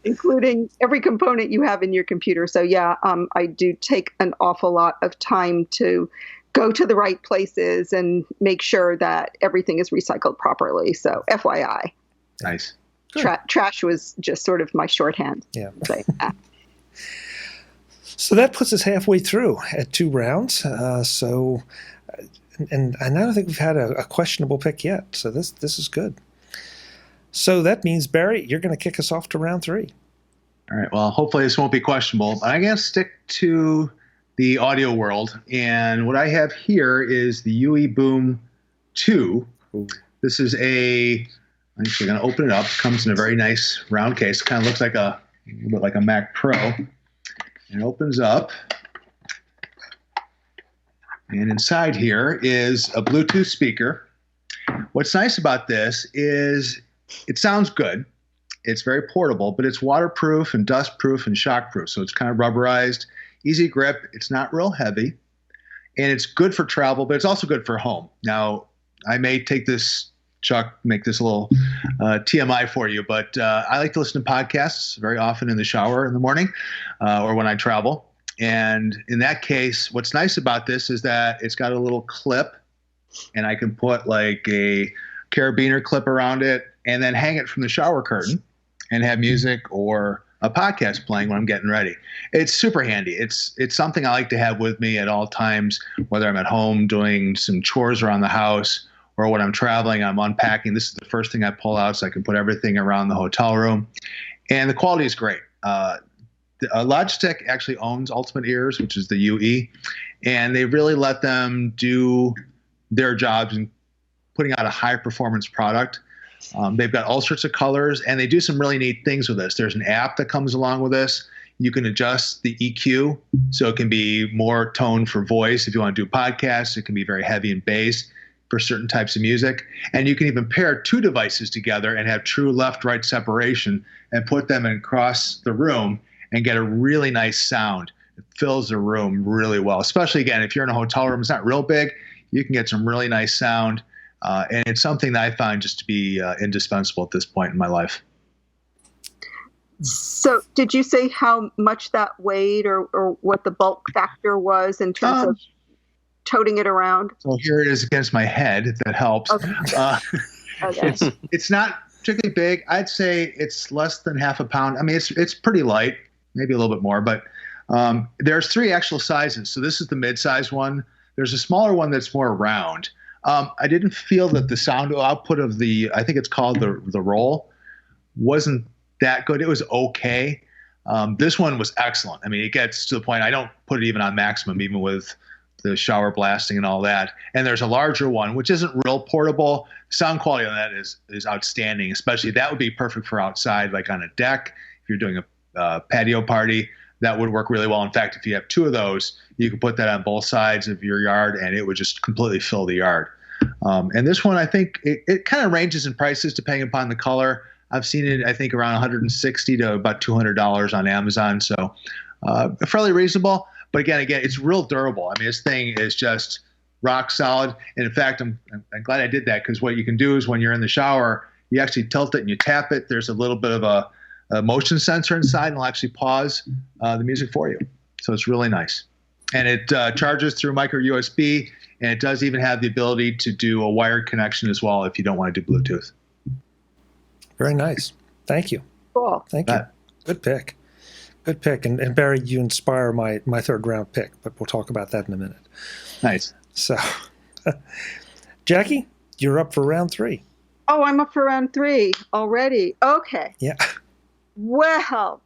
Speaker 3: including every component you have in your computer. So I do take an awful lot of time to go to the right places and make sure that everything is recycled properly. So FYI. Nice. Trash was just sort of my shorthand. Yeah. So that puts us halfway through at 2 rounds. And I don't think we've had a questionable pick yet. So this is good. So that means, Barry, you're going to kick us off to round 3. All right. Well, hopefully this won't be questionable. I'm going to stick to the audio world. And what I have here is the UE Boom 2. Ooh. This is I'm actually going to open it up. It comes in a very nice round case. It kind of looks like a little bit like a Mac Pro. And it opens up. And inside here is a Bluetooth speaker. What's nice about this is it sounds good. It's very portable, but it's waterproof and dustproof and shockproof. So it's kind of rubberized, easy grip. It's not real heavy. And it's good for travel, but it's also good for home. Now, I may take this, Chuck, make this a little
Speaker 2: TMI for you, but I like to listen to podcasts very often in the shower in the morning or when I travel. And in that case, what's nice about this is that it's got a little clip, and I can put like a carabiner clip around it and then hang it from the shower curtain and have music or a podcast playing when I'm getting ready. It's super handy. It's something I like to have with me at all times, whether I'm at home doing some chores around the house or when I'm traveling, I'm unpacking. This is the first thing I pull out so I can put everything around the hotel room. And the quality is great. Logitech actually owns Ultimate Ears, which is the UE, and they really let them do their jobs in putting out a high-performance product. They've got all sorts of colors, and they do some really neat things with this. There's an app that comes along with this. You can adjust the EQ, so it can be more tone for voice. If you want to do podcasts, it can be very heavy and bass for certain types of music. And you can even pair two devices together and have true left-right separation and put them across the room and get a really nice sound. It fills the room really well, especially, again, if you're in a hotel room, it's not real big, you can get some really nice sound. And it's something that I find just to be indispensable at this point in my life.
Speaker 3: So did you say how much that weighed or what the bulk factor was in terms of toting it around?
Speaker 2: So here it is against my head, if that helps.
Speaker 3: Okay. Okay.
Speaker 2: It's not particularly big. I'd say it's less than half a pound. I mean, it's pretty light, maybe a little bit more, but there's three actual sizes. So this is the mid-size one. There's a smaller one that's more round. I didn't feel that the sound output of I think it's called the roll, wasn't that good. It was okay. This one was excellent. I mean, it gets to the point I don't put it even on maximum, even with the shower blasting and all that. And there's a larger one, which isn't real portable. Sound quality on that is outstanding, especially that would be perfect for outside, like on a deck. If you're doing a patio party, that would work really well. In fact, if you have two of those, you could put that on both sides of your yard and it would just completely fill the yard. And this one, I think it kind of ranges in prices depending upon the color. I've seen it, I think, around $160 to about $200 on Amazon. So fairly reasonable. But again, it's real durable. I mean, this thing is just rock solid. And in fact, I'm glad I did that, because what you can do is when you're in the shower, you actually tilt it and you tap it. There's a little bit of a motion sensor inside, and it'll actually pause the music for you. So it's really nice. And it charges through micro USB, and it does even have the ability to do a wired connection as well if you don't want to do Bluetooth.
Speaker 1: Very nice. Thank you.
Speaker 3: Cool.
Speaker 1: Thank you. Good pick. Good pick. And Barry, you inspire my third round pick, but we'll talk about that in a minute.
Speaker 2: Nice.
Speaker 1: So, Jackie, you're up for round 3.
Speaker 3: Oh, I'm up for round 3 already. Okay.
Speaker 1: Yeah.
Speaker 3: Well,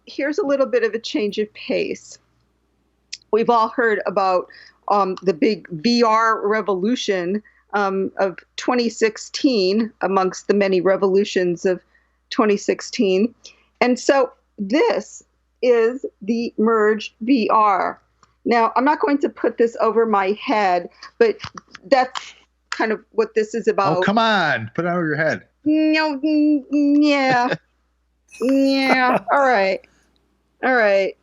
Speaker 3: here's a little bit of a change of pace. We've all heard about the big VR revolution of 2016, amongst the many revolutions of 2016. And so this is the Merge VR. Now, I'm not going to put this over my head, but that's kind of what this is about.
Speaker 2: Oh, come on. Put it over your head.
Speaker 3: No, yeah. Yeah. All right. Okay.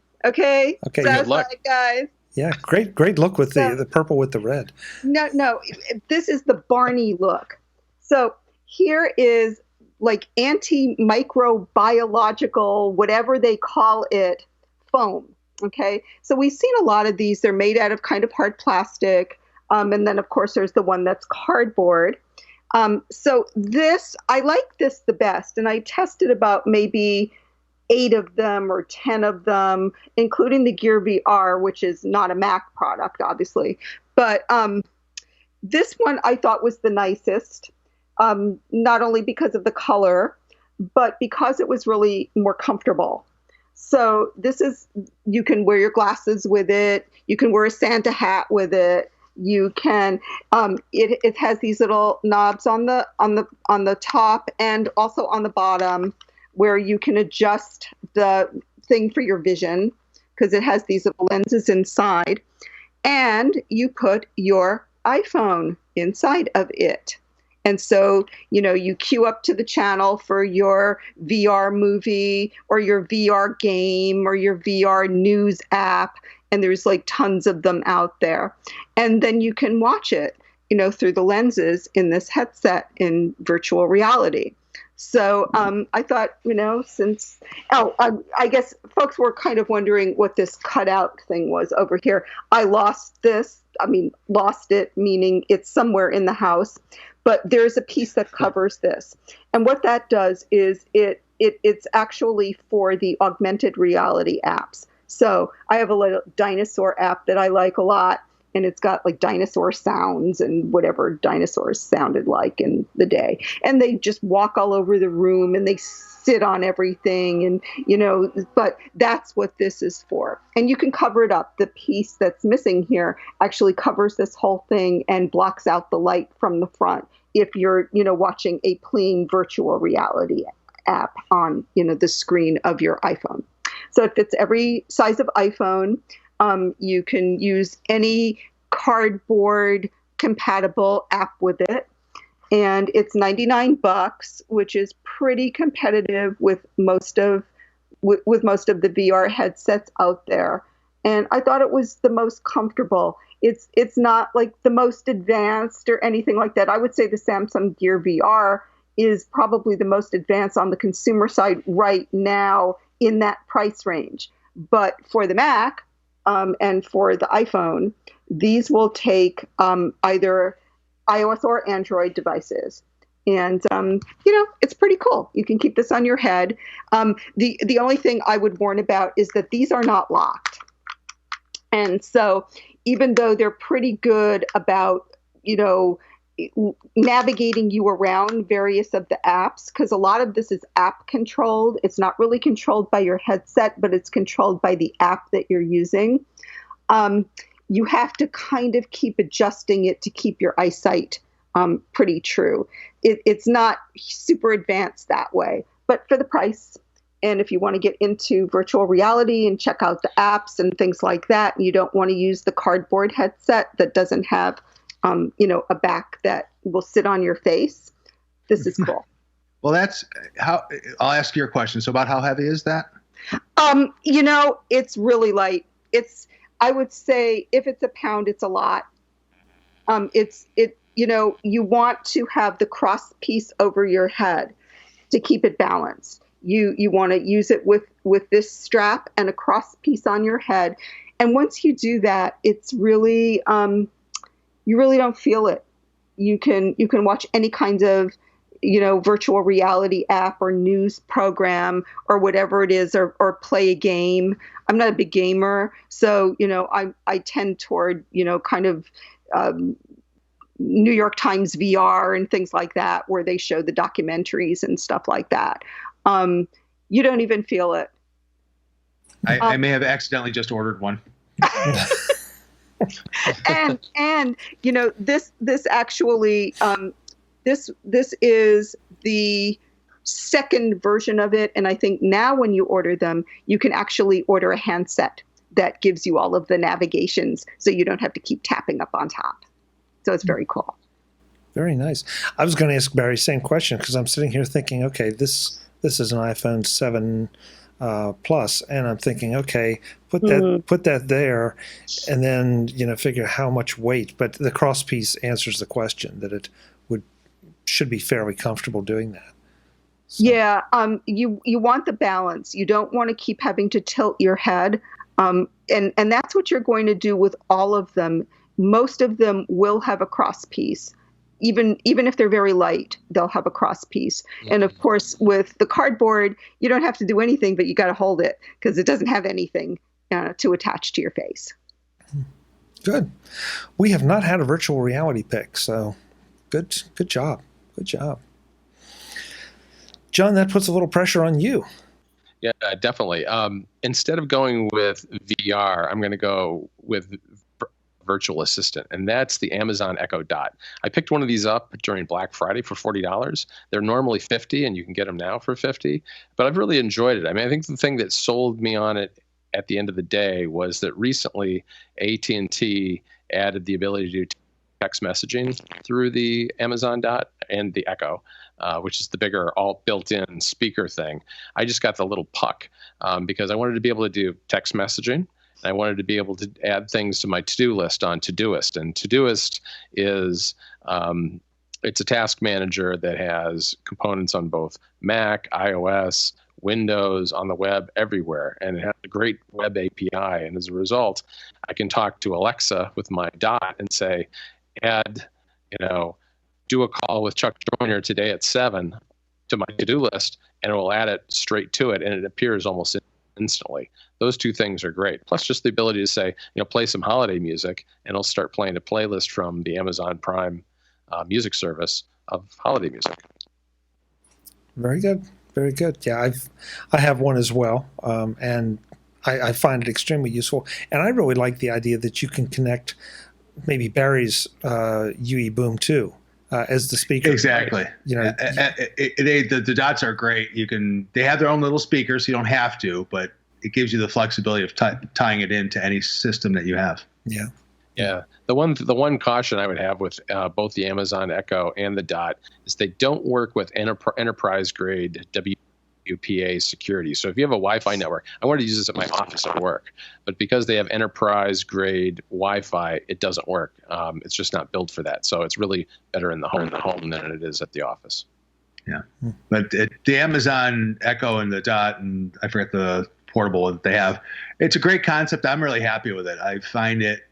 Speaker 1: Okay.
Speaker 3: That's right, guys.
Speaker 1: Yeah. Great look with the purple with the red.
Speaker 3: No. This is the Barney look. So here is like antimicrobiological, whatever they call it, foam. Okay. So we've seen a lot of these. They're made out of kind of hard plastic. And then, of course, there's the one that's cardboard. So this, I like this the best. And I tested about maybe 8 of them or 10 of them, including the Gear VR, which is not a Mac product, obviously. But this one I thought was the nicest, not only because of the color, but because it was really more comfortable. So this is, you can wear your glasses with it. You can wear a Santa hat with it. You can, it has these little knobs on the top and also on the bottom, where you can adjust the thing for your vision, because it has these little lenses inside, and you put your iPhone inside of it. And so, you queue up to the channel for your VR movie or your VR game or your VR news app. And there's like tons of them out there. And then you can watch it, through the lenses in this headset in virtual reality. So I thought, I guess folks were kind of wondering what this cutout thing was over here. I lost this. Lost it, meaning it's somewhere in the house. But there's a piece that covers this. And what that does is it's actually for the augmented reality apps. So I have a little dinosaur app that I like a lot. And it's got like dinosaur sounds and whatever dinosaurs sounded like in the day. And they just walk all over the room and they sit on everything. And, but that's what this is for. And you can cover it up. The piece that's missing here actually covers this whole thing and blocks out the light from the front if you're, watching a plain virtual reality app on, the screen of your iPhone. So it fits every size of iPhone. You can use any cardboard compatible app with it. And it's $99, which is pretty competitive with most of the VR headsets out there. And I thought it was the most comfortable. It's not like the most advanced or anything like that. I would say the Samsung Gear VR is probably the most advanced on the consumer side right now in that price range. But for the Mac, and for the iPhone, these will take either iOS or Android devices. And, it's pretty cool. You can keep this on your head. The only thing I would warn about is that these are not locked. And so even though they're pretty good about, navigating you around various of the apps, because a lot of this is app controlled. It's not really controlled by your headset, but it's controlled by the app that you're using. You have to kind of keep adjusting it to keep your eyesight pretty true. It's not super advanced that way, but for the price, and if you want to get into virtual reality and check out the apps and things like that, and you don't want to use the cardboard headset that doesn't have a back that will sit on your face. This is cool.
Speaker 2: Well, that's how I'll ask you a question. So about how heavy is that?
Speaker 3: It's really light. I would say if it's a pound, it's a lot. You want to have the cross piece over your head to keep it balanced. You want to use it with this strap and a cross piece on your head. And once you do that, it's really, you really don't feel it. You can watch any kind of, virtual reality app or news program or whatever it is, or play a game. I'm not a big gamer, so, I tend toward, kind of New York Times VR and things like that, where they show the documentaries and stuff like that. You don't even feel it.
Speaker 2: I may have accidentally just ordered one.
Speaker 3: and this actually this is the second version of it, and I think now when you order them, you can actually order a handset that gives you all of the navigations, so you don't have to keep tapping up on top. So it's very cool.
Speaker 1: Very nice. I was going to ask Barry same question, because I'm sitting here thinking, okay, this is an iPhone 7 Plus, and I'm thinking, okay, put that there, and then figure how much weight. But the cross piece answers the question that it should be fairly comfortable doing that. So. Yeah,
Speaker 3: you want the balance. You don't want to keep having to tilt your head, and that's what you're going to do with all of them. Most of them will have a cross piece. Even if they're very light, they'll have a cross piece. Mm-hmm. And of course, with the cardboard, you don't have to do anything, but you got to hold it because it doesn't have anything to attach to your face.
Speaker 1: Good. We have not had a virtual reality pick, so good job. Good job. John, that puts a little pressure on you.
Speaker 4: Yeah, definitely. Instead of going with VR, I'm going to go with virtual assistant, and that's the Amazon Echo Dot. I picked one of these up during Black Friday for $40. They're normally $50, and you can get them now for $50, but I've really enjoyed it. I mean, I think the thing that sold me on it at the end of the day was that recently AT&T added the ability to do text messaging through the Amazon Dot and the Echo, which is the bigger all built-in speaker thing. I just got the little puck because I wanted to be able to do text messaging. I wanted to be able to add things to my to-do list on Todoist. And Todoist is it's a task manager that has components on both Mac, iOS, Windows, on the web, everywhere. And it has a great web API. And as a result, I can talk to Alexa with my dot and say, add, do a call with Chuck Joyner today at 7 to my to-do list, and it will add it straight to it, and it appears almost instantly. Those two things are great. Plus just the ability to say, play some holiday music, and it'll start playing a playlist from the Amazon Prime music service of holiday music.
Speaker 1: Very good. Very good. Yeah, I have one as well, and I find it extremely useful. And I really like the idea that you can connect maybe Barry's UE Boom 2 as the speaker.
Speaker 2: Exactly. The dots are great. They have their own little speakers, so you don't have to, but it gives you the flexibility of tying it into any system that you have.
Speaker 1: Yeah.
Speaker 4: Yeah. The one caution I would have with both the Amazon Echo and the Dot is they don't work with enterprise grade WPA security. So if you have a Wi-Fi network, I wanted to use this at my office at work, but because they have enterprise grade Wi-Fi, it doesn't work. It's just not built for that. So it's really better in the home than it is at the office.
Speaker 2: Yeah. But the Amazon Echo and the Dot, and I forget the portable that they have, it's a great concept. I'm really happy with it. I find it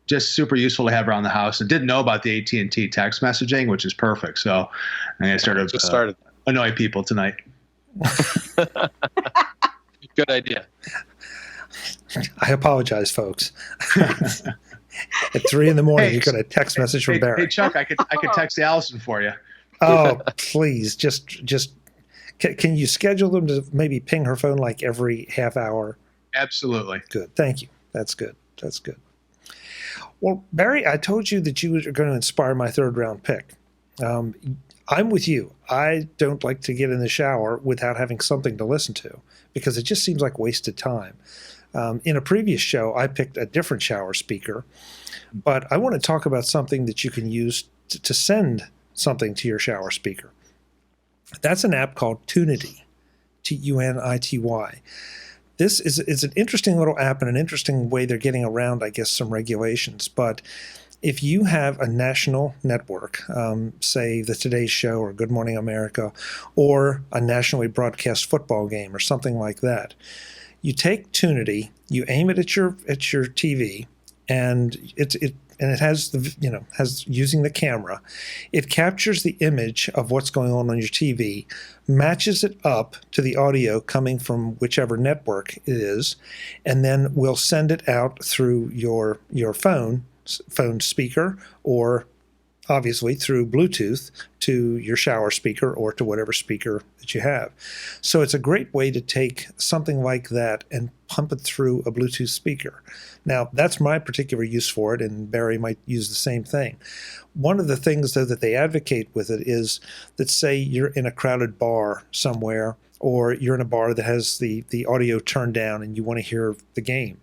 Speaker 2: just super useful to have around the house. I didn't know about the AT&T text messaging, which is perfect. So I'm going to start annoy people tonight.
Speaker 4: Good idea.
Speaker 1: I apologize, folks. At 3 a.m, you got a text message from Barry.
Speaker 2: Hey, Chuck, I could text Allison for you.
Speaker 1: Oh, please, just can you schedule them to maybe ping her phone like every half hour?
Speaker 2: Absolutely.
Speaker 1: Good. Thank you. That's good. That's good. Well, Barry, I told you that you were going to inspire my third round pick. I'm with you. I don't like to get in the shower without having something to listen to because it just seems like wasted time. In a previous show, I picked a different shower speaker, but I want to talk about something that you can use to send something to your shower speaker. That's an app called Tunity, Tunity. This is an interesting little app and an interesting way they're getting around, I guess, some regulations. But if you have a national network, say the Today Show or Good Morning America, or a nationally broadcast football game or something like that, you take Tunity, you aim it at your TV, and it has has using the camera, it captures the image of what's going on your TV, matches it up to the audio coming from whichever network it is, and then we'll send it out through your phone speaker, or obviously through Bluetooth to your shower speaker or to whatever speaker that you have. So it's a great way to take something like that and pump it through a Bluetooth speaker. Now, that's my particular use for it, and Barry might use the same thing. One of the things, though, that they advocate with it is that, say, you're in a crowded bar somewhere, or you're in a bar that has the audio turned down and you want to hear the game.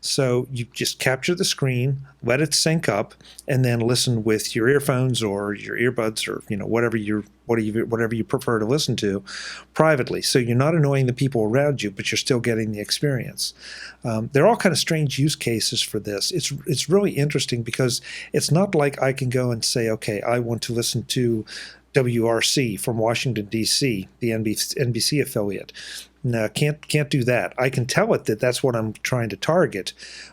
Speaker 1: So you just capture the screen, let it sync up, and then listen with your earphones or your earbuds or whatever you prefer to listen to privately. So you're not annoying the people around you, but you're still getting the experience. There are all kind of strange use cases for this. It's really interesting because it's not like I can go and say, okay, I want to listen to WRC from Washington, D.C., the NBC affiliate. No, can't do that. I can tell it that that's what I'm trying to target,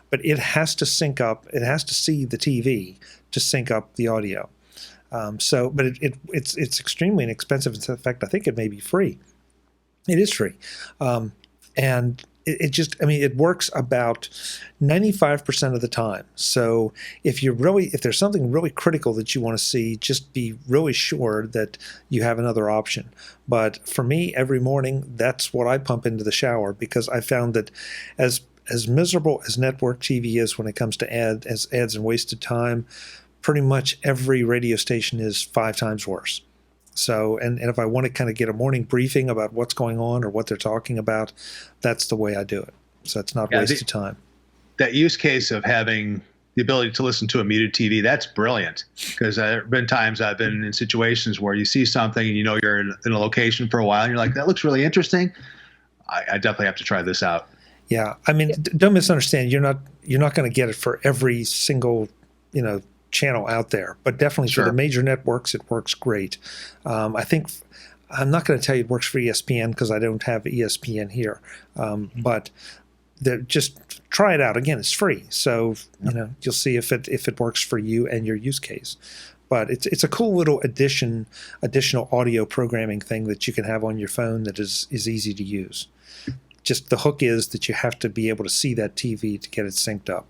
Speaker 1: but it has to sync up. It has to see the TV to sync up the audio. But it's extremely inexpensive. In fact, I think it may be free. It is free, and it works about 95% of the time. So if there's something really critical that you want to see, just be really sure that you have another option. But for me, every morning, that's what I pump into the shower, because I found that as miserable as network TV is when it comes to ads and wasted time, pretty much every radio station is 5 times worse. So, and if I want to kind of get a morning briefing about what's going on or what they're talking about, that's the way I do it. So it's not wasted time.
Speaker 2: That use case of having the ability to listen to a muted TV, that's brilliant. Because there have been times I've been in situations where you see something and you're in a location for a while and you're like, that looks really interesting. I definitely have to try this out.
Speaker 1: Yeah. I mean, don't misunderstand. You're not going to get it for every single, channel out there, but definitely for the major networks, it works great. I think I'm not going to tell you it works for ESPN because I don't have ESPN here, but just try it out. Again, it's free, so you'll see if it works for you and your use case. But it's a cool little additional audio programming thing that you can have on your phone that is easy to use. Just the hook is that you have to be able to see that TV to get it synced up.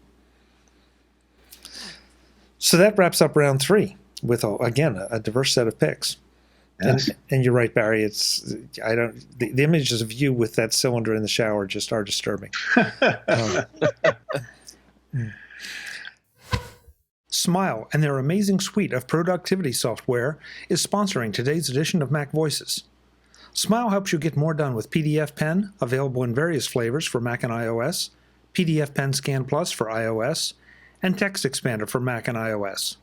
Speaker 1: So that wraps up round 3 with a diverse set of picks. Yes. And you're right, Barry. The images of you with that cylinder in the shower just are disturbing. Smile and their amazing suite of productivity software is sponsoring today's edition of MacVoices. Smile helps you get more done with PDF Pen, available in various flavors for Mac and iOS, PDF Pen Scan Plus for iOS, and Text Expander for Mac and iOS.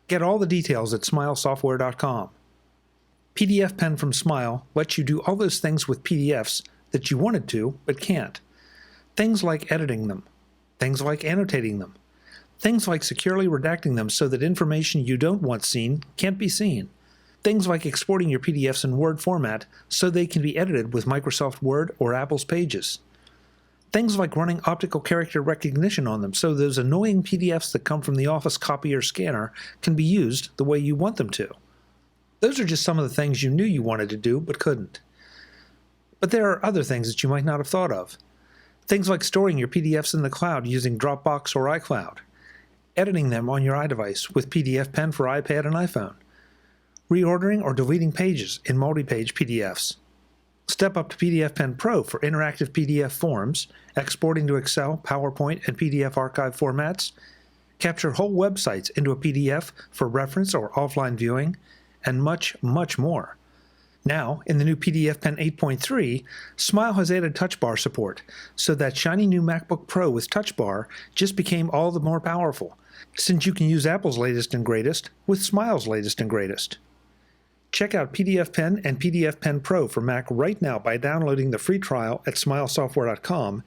Speaker 1: Get all the details at smilesoftware.com. PDF Pen from Smile lets you do all those things with PDFs that you wanted to but can't. Things like editing them. Things like annotating them. Things like securely redacting them so that information you don't want seen can't be seen. Things like exporting your PDFs in Word format so they can be edited with Microsoft Word or Apple's Pages. Things like running optical character recognition on them so those annoying PDFs that come from the Office copier scanner can be used the way you want them to. Those are just some of the things you knew you wanted to do but couldn't. But there are other things that you might not have thought of. Things like storing your PDFs in the cloud using Dropbox or iCloud. Editing them on your iDevice with PDF Pen for iPad and iPhone. Reordering or deleting pages in multi-page PDFs. Step up to PDF Pen Pro for interactive PDF forms, exporting to Excel, PowerPoint, and PDF archive formats. Capture whole websites into a PDF for reference or offline viewing, and much, much more. Now, in the new PDF Pen 8.3, Smile has added Touch Bar support, so that shiny new MacBook Pro with Touch Bar just became all the more powerful, since you can use Apple's latest and greatest with Smile's latest and greatest. Check out PDF Pen and PDF Pen Pro for Mac right now by downloading the free trial at smilesoftware.com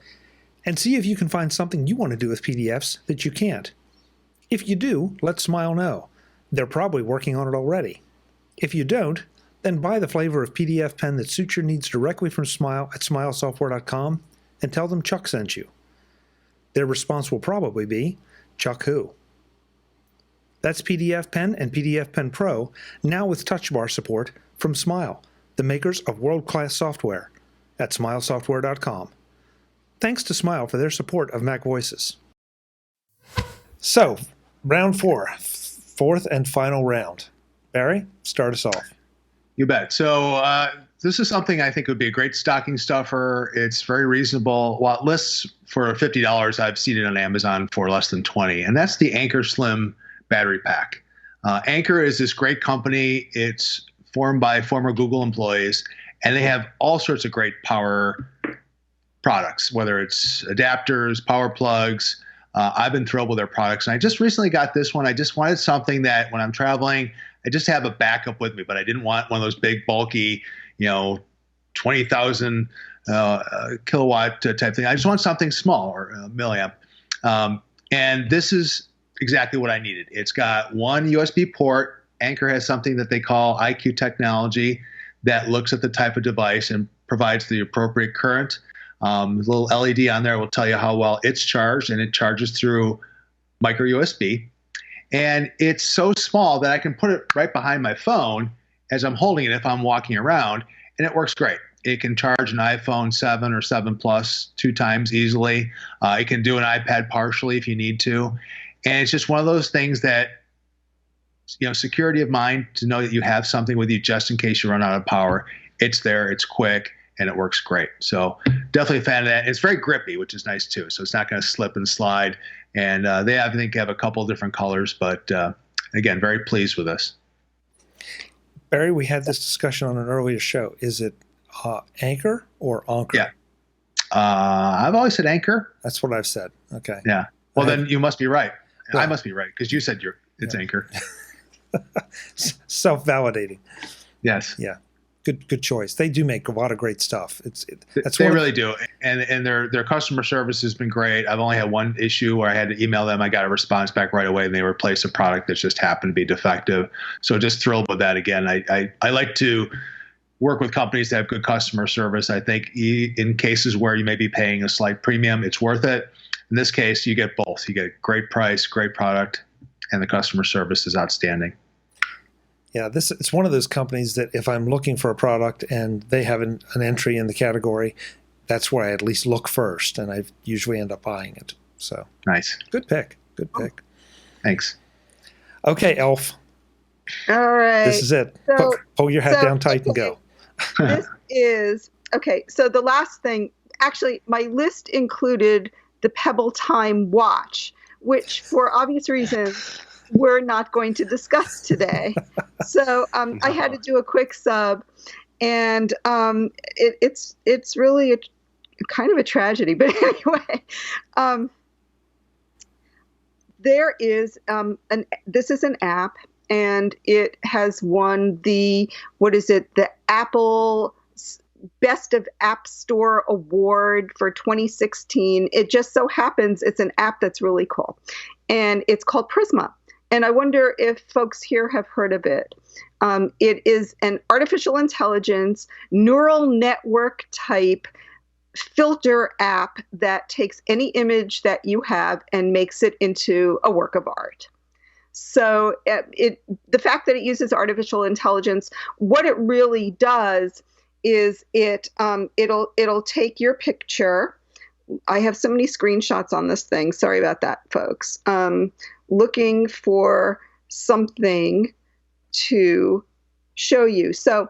Speaker 1: and see if you can find something you want to do with PDFs that you can't. If you do, let Smile know. They're probably working on it already. If you don't, then buy the flavor of PDF Pen that suits your needs directly from Smile at smilesoftware.com and tell them Chuck sent you. Their response will probably be, Chuck who? That's PDF Pen and PDF Pen Pro, now with Touch Bar support from Smile, the makers of world-class software, at smilesoftware.com. Thanks to Smile for their support of MacVoices. So, round 4, fourth and final round. Barry, start us off.
Speaker 2: You bet. So this is something I think would be a great stocking stuffer. It's very reasonable. While it lists for $50, I've seen it on Amazon for less than $20, and that's the Anker Slim battery pack. Anker is this great company. It's formed by former Google employees, and they have all sorts of great power products, whether it's adapters, power plugs. I've been thrilled with their products, and I just recently got this one. I just wanted something that when I'm traveling, I just have a backup with me, but I didn't want one of those big, bulky, 20,000 kilowatt type thing. I just want something small, or milliamp. And this is exactly what I needed. It's got one USB port. Anker has something that they call IQ technology that looks at the type of device and provides the appropriate current. The little LED on there will tell you how well it's charged, and it charges through micro USB. And it's so small that I can put it right behind my phone as I'm holding it if I'm walking around, and it works great. It can charge an iPhone 7 or 7 Plus 2 times easily. It can do an iPad partially if you need to. And it's just one of those things that, security of mind to know that you have something with you just in case you run out of power. It's there, it's quick, and it works great. So definitely a fan of that. It's very grippy, which is nice too. So it's not going to slip and slide. And they, I think, have a couple of different colors, but again, very pleased with this.
Speaker 1: Barry, we had this discussion on an earlier show. Is it Anker or Anker?
Speaker 2: Yeah. I've always said Anker.
Speaker 1: That's what I've said. Okay.
Speaker 2: Yeah. Well, then you must be right. Well, I must be right because you said it's Anker.
Speaker 1: Self-validating.
Speaker 2: Yes.
Speaker 1: Yeah. Good choice. They do make a lot of great stuff.
Speaker 2: They really do, and their customer service has been great. I've only had one issue where I had to email them. I got a response back right away, and they replaced a product that just happened to be defective. So just thrilled with that. Again, I like to work with companies that have good customer service. I think in cases where you may be paying a slight premium, it's worth it. In this case, you get both. You get great price, great product, and the customer service is outstanding.
Speaker 1: Yeah, it's one of those companies that if I'm looking for a product and they have an entry in the category, that's where I at least look first, and I usually end up buying it. So
Speaker 2: nice.
Speaker 1: Good pick.
Speaker 2: Thanks.
Speaker 1: Okay, Elf.
Speaker 3: All right.
Speaker 1: This is it. Pull your hat down tight and go.
Speaker 3: This is, okay, so the last thing, actually, my list included the Pebble Time watch, which for obvious reasons we're not going to discuss today. So I had to do a quick sub, and it's really a kind of a tragedy. But anyway, there is this is an app, and it has won the Apple Best of App Store Award for 2016. It just so happens it's an app that's really cool, and it's called Prisma. And I wonder if folks here have heard of it. It is an artificial intelligence neural network type filter app that takes any image that you have and makes it into a work of art. So the fact that it uses artificial intelligence, what it really does is it'll take your picture. I have so many screenshots on this thing. Sorry about that, folks. Looking for something to show you. So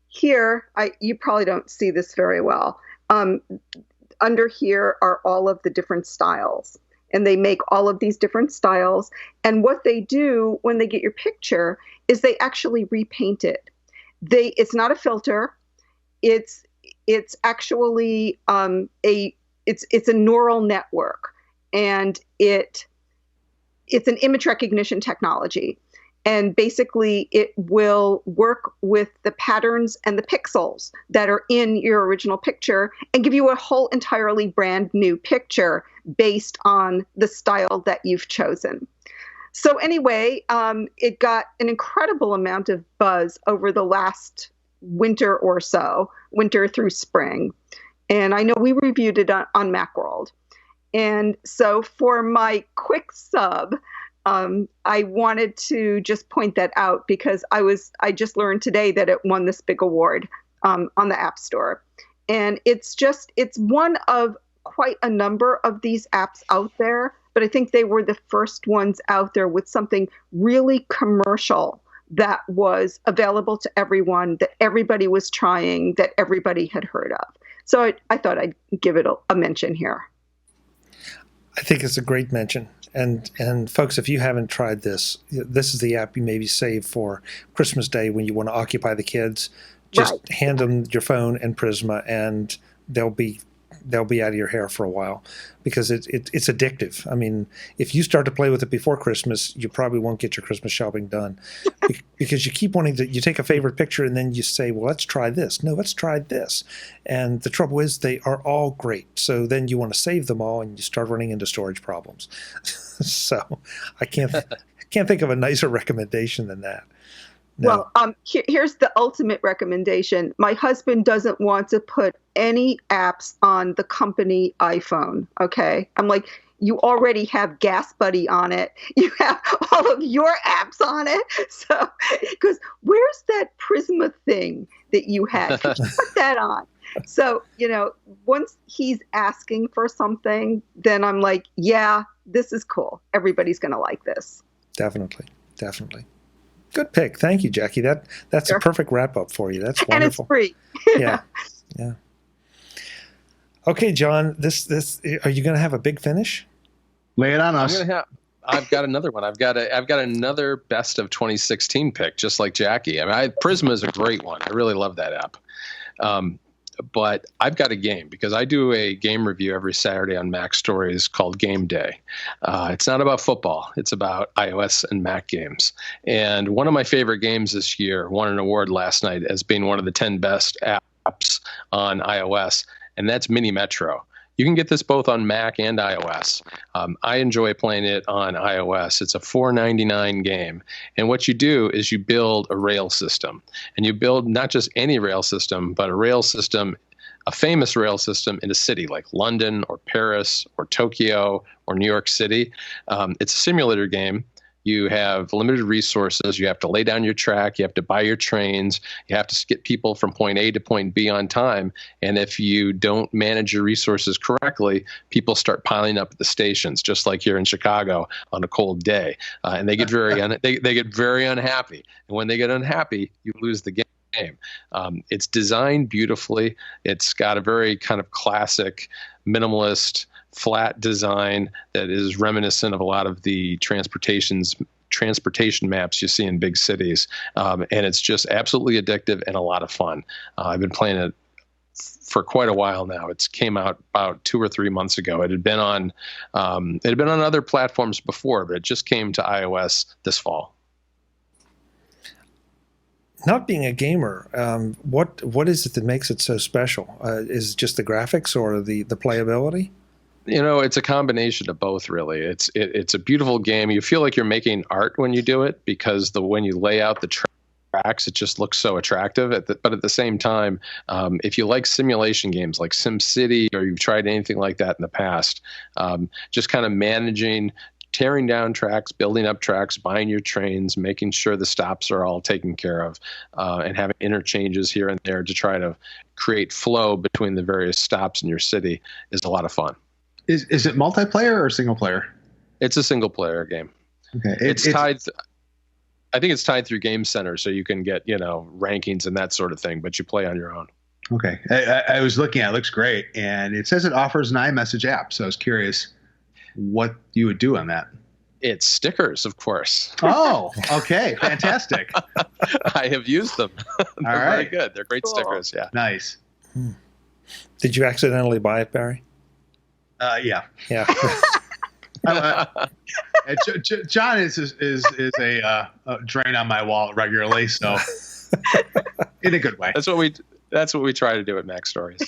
Speaker 3: here, you probably don't see this very well. Under here are all of the different styles, and they make all of these different styles. And what they do when they get your picture is they actually repaint it. It's not a filter. It's actually it's a neural network, and it's an image recognition technology. And basically, it will work with the patterns and the pixels that are in your original picture and give you a whole entirely brand new picture based on the style that you've chosen. So anyway, it got an incredible amount of buzz over the last winter or so, winter through spring. And I know we reviewed it on Macworld. And so for my quick sub, I wanted to just point that out because I just learned today that it won this big award on the App Store. And it's one of quite a number of these apps out there, but I think they were the first ones out there with something really commercial that was available to everyone, that everybody was trying, that everybody had heard of. So I thought I'd give it a mention here.
Speaker 1: I think it's a great mention. And folks, if you haven't tried this is the app you maybe save for Christmas Day when you want to occupy the kids. Just
Speaker 3: Right.
Speaker 1: hand them your phone and Prisma, and they'll be out of your hair for a while because it's addictive. I mean, if you start to play with it before Christmas, you probably won't get your Christmas shopping done because you keep wanting to. You take a favorite picture and then you say, "Well, let's try this." No, let's try this. And the trouble is, they are all great. So then you want to save them all, and you start running into storage problems. So I can't think of a nicer recommendation than that. No.
Speaker 3: Well, here's the ultimate recommendation. My husband doesn't want to put any apps on the company iPhone, okay? I'm like, you already have Gas Buddy on it. You have all of your apps on it. So, because where's that Prisma thing that you had? Could you put that on? So, once he's asking for something, then I'm like, yeah, this is cool. Everybody's going to like this.
Speaker 1: Definitely. Good pick. Thank you, Jackie. That's
Speaker 3: Sure.
Speaker 1: a perfect wrap up for you. That's wonderful.
Speaker 3: And it's free.
Speaker 1: Yeah. Okay, John, this are you going to have a big finish?
Speaker 2: Lay it on us.
Speaker 4: I've got another one. I've got another best of 2016 pick, just like Jackie. I mean, Prisma is a great one. I really love that app. But I've got a game because I do a game review every Saturday on Mac Stories called Game Day. It's not about football. It's about iOS and Mac games. And one of my favorite games this year won an award last night as being one of the 10 best apps on iOS, and that's Mini Metro. You can get this both on Mac and iOS. I enjoy playing it on iOS. It's a $4.99 game. And what you do is you build a rail system. And you build not just any rail system, but a rail system, a famous rail system in a city like London or Paris or Tokyo or New York City. It's a simulator game. You have limited resources. You have to lay down your track. You have to buy your trains. You have to get people from point A to point B on time. And if you don't manage your resources correctly, people start piling up at the stations, just like here in Chicago on a cold day. And they get they get very unhappy. And when they get unhappy, you lose the game. It's designed beautifully. It's got a very kind of classic minimalist flat design that is reminiscent of a lot of the transportation maps you see in big cities. And it's just absolutely addictive and a lot of fun. I've been playing it for quite a while now. It came out about 2 or 3 months ago. It had been on other platforms before, but it just came to iOS this fall.
Speaker 1: Not being a gamer, what is it that makes it so special? Is it just the graphics or the playability?
Speaker 4: It's a combination of both, really. It's a beautiful game. You feel like you're making art when you do it because when you lay out the tracks, it just looks so attractive. But at the same time, if you like simulation games like SimCity or you've tried anything like that in the past, just kind of managing, tearing down tracks, building up tracks, buying your trains, making sure the stops are all taken care of, and having interchanges here and there to try to create flow between the various stops in your city is a lot of fun.
Speaker 2: Is it multiplayer or single player?
Speaker 4: It's a single player game.
Speaker 2: Okay.
Speaker 4: It's tied. I think it's tied through Game Center, so you can get rankings and that sort of thing. But you play on your own.
Speaker 2: Okay. I was looking at it. It looks great, and it says it offers an iMessage app. So I was curious what you would do on that.
Speaker 4: It's stickers, of course.
Speaker 2: Oh, okay. Fantastic.
Speaker 4: I have used them. They're
Speaker 2: all right.
Speaker 4: very good. They're great stickers. Yeah.
Speaker 2: Nice.
Speaker 1: Did you accidentally buy it, Barry?
Speaker 2: Yeah.
Speaker 1: Yeah.
Speaker 2: John is a drain on my wallet regularly, so in a good way.
Speaker 4: That's what we try to do at Mac Stories.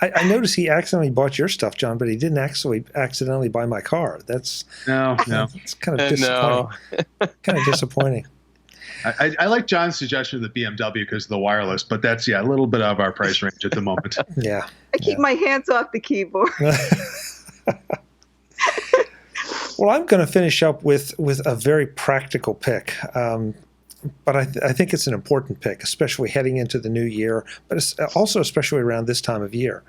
Speaker 1: I noticed he accidentally bought your stuff, John, but he didn't actually accidentally buy my car. That's
Speaker 2: no.
Speaker 1: It's kind of disappointing. Kind of disappointing.
Speaker 2: I like John's suggestion of the BMW because of the wireless, but that's a little bit out of our price range at the moment.
Speaker 1: Yeah.
Speaker 3: I keep my hands off the keyboard.
Speaker 1: Well, I'm going to finish up with a very practical pick. But I think it's an important pick, especially heading into the new year, but it's also especially around this time of year.